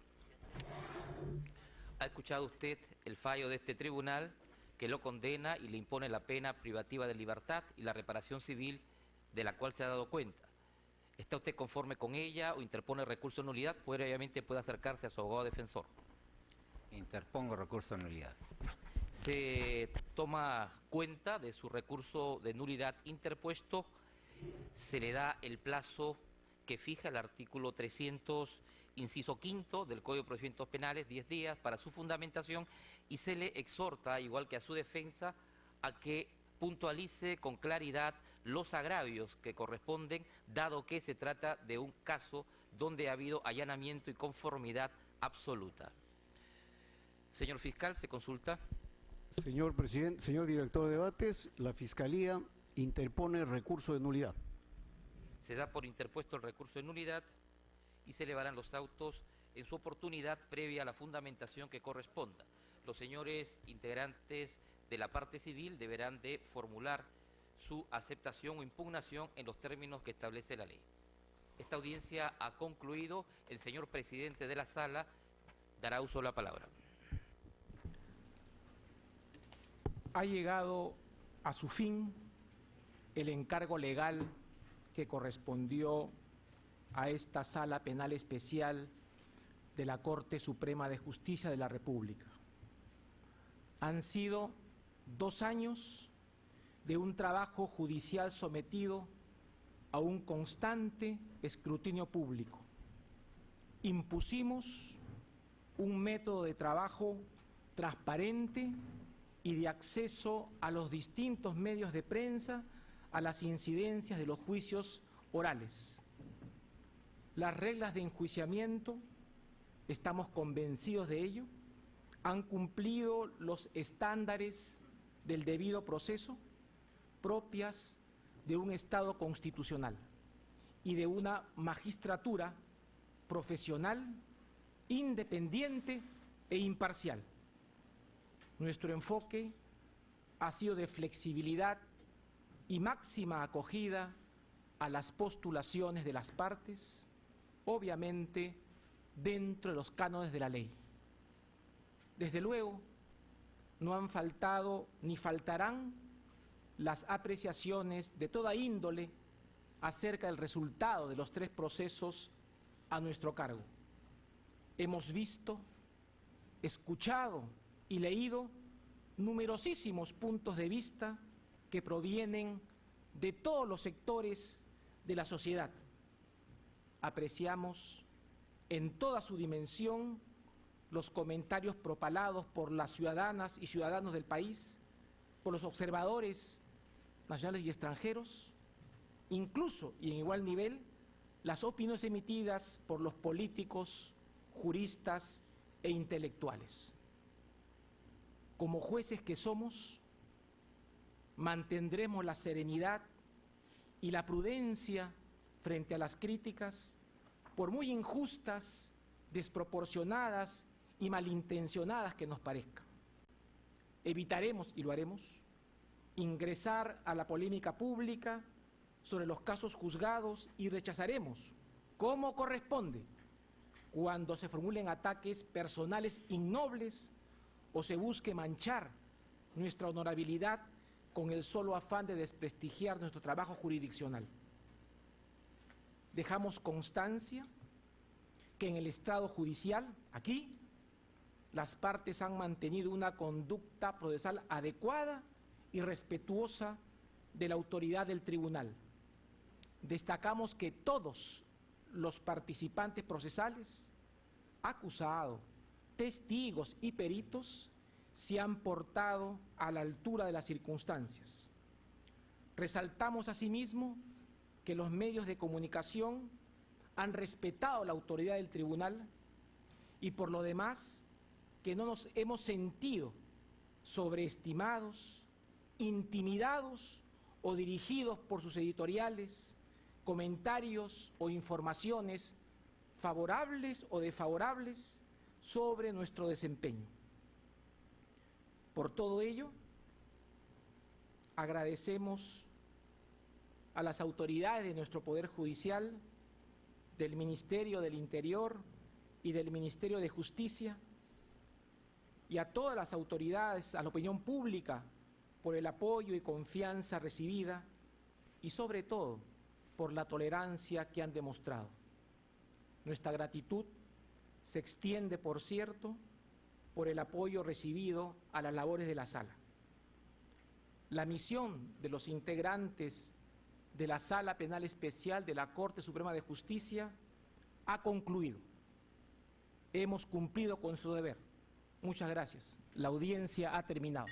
¿Ha escuchado usted el fallo de este tribunal que lo condena y le impone la pena privativa de libertad y la reparación civil de la cual se ha dado cuenta? ¿Está usted conforme con ella o interpone recurso de nulidad? Previamente puede acercarse a su abogado defensor.
Interpongo recurso de nulidad.
Se toma cuenta de su recurso de nulidad interpuesto, se le da el plazo que fija el artículo 300, inciso quinto del Código de Procedimientos Penales, 10 días para su fundamentación, y se le exhorta, igual que a su defensa, a que puntualice con claridad los agravios que corresponden, dado que se trata de un caso donde ha habido allanamiento y conformidad absoluta. Señor fiscal, se consulta.
Señor presidente, señor director de debates, la Fiscalía interpone recurso de nulidad.
Se da por interpuesto el recurso de nulidad y se elevarán los autos en su oportunidad previa a la fundamentación que corresponda. Los señores integrantes de la parte civil deberán de formular su aceptación o impugnación en los términos que establece la ley. Esta audiencia ha concluido. El señor presidente de la sala dará uso a la palabra.
Ha llegado a su fin el encargo legal que correspondió a esta Sala Penal Especial de la Corte Suprema de Justicia de la República. Han sido 2 años de un trabajo judicial sometido a un constante escrutinio público. Impusimos un método de trabajo transparente y de acceso a los distintos medios de prensa a las incidencias de los juicios orales. Las reglas de enjuiciamiento, estamos convencidos de ello, han cumplido los estándares del debido proceso propias de un Estado constitucional y de una magistratura profesional, independiente e imparcial. Nuestro enfoque ha sido de flexibilidad y máxima acogida a las postulaciones de las partes, obviamente dentro de los cánones de la ley. Desde luego, no han faltado ni faltarán las apreciaciones de toda índole acerca del resultado de los 3 procesos a nuestro cargo. Hemos visto, escuchado y leído numerosísimos puntos de vista que provienen de todos los sectores de la sociedad. Apreciamos en toda su dimensión los comentarios propalados por las ciudadanas y ciudadanos del país, por los observadores nacionales y extranjeros, incluso y en igual nivel las opiniones emitidas por los políticos, juristas e intelectuales. Como jueces que somos, mantendremos la serenidad y la prudencia frente a las críticas, por muy injustas, desproporcionadas y malintencionadas que nos parezcan. Evitaremos, y lo haremos, ingresar a la polémica pública sobre los casos juzgados y rechazaremos, como corresponde, cuando se formulen ataques personales innobles o se busque manchar nuestra honorabilidad con el solo afán de desprestigiar nuestro trabajo jurisdiccional. Dejamos constancia que en el estrado judicial, aquí, las partes han mantenido una conducta procesal adecuada y respetuosa de la autoridad del tribunal. Destacamos que todos los participantes procesales, acusados, testigos y peritos, se han portado a la altura de las circunstancias. Resaltamos asimismo que los medios de comunicación han respetado la autoridad del tribunal y por lo demás que no nos hemos sentido sobreestimados, intimidados o dirigidos por sus editoriales, comentarios o informaciones favorables o desfavorables sobre nuestro desempeño. Por todo ello, agradecemos a las autoridades de nuestro Poder Judicial, del Ministerio del Interior y del Ministerio de Justicia, y a todas las autoridades, a la opinión pública, por el apoyo y confianza recibida y sobre todo por la tolerancia que han demostrado. Nuestra gratitud se extiende, por cierto, por el apoyo recibido a las labores de la Sala. La misión de los integrantes de la Sala Penal Especial de la Corte Suprema de Justicia ha concluido. Hemos cumplido con su deber. Muchas gracias. La audiencia ha terminado.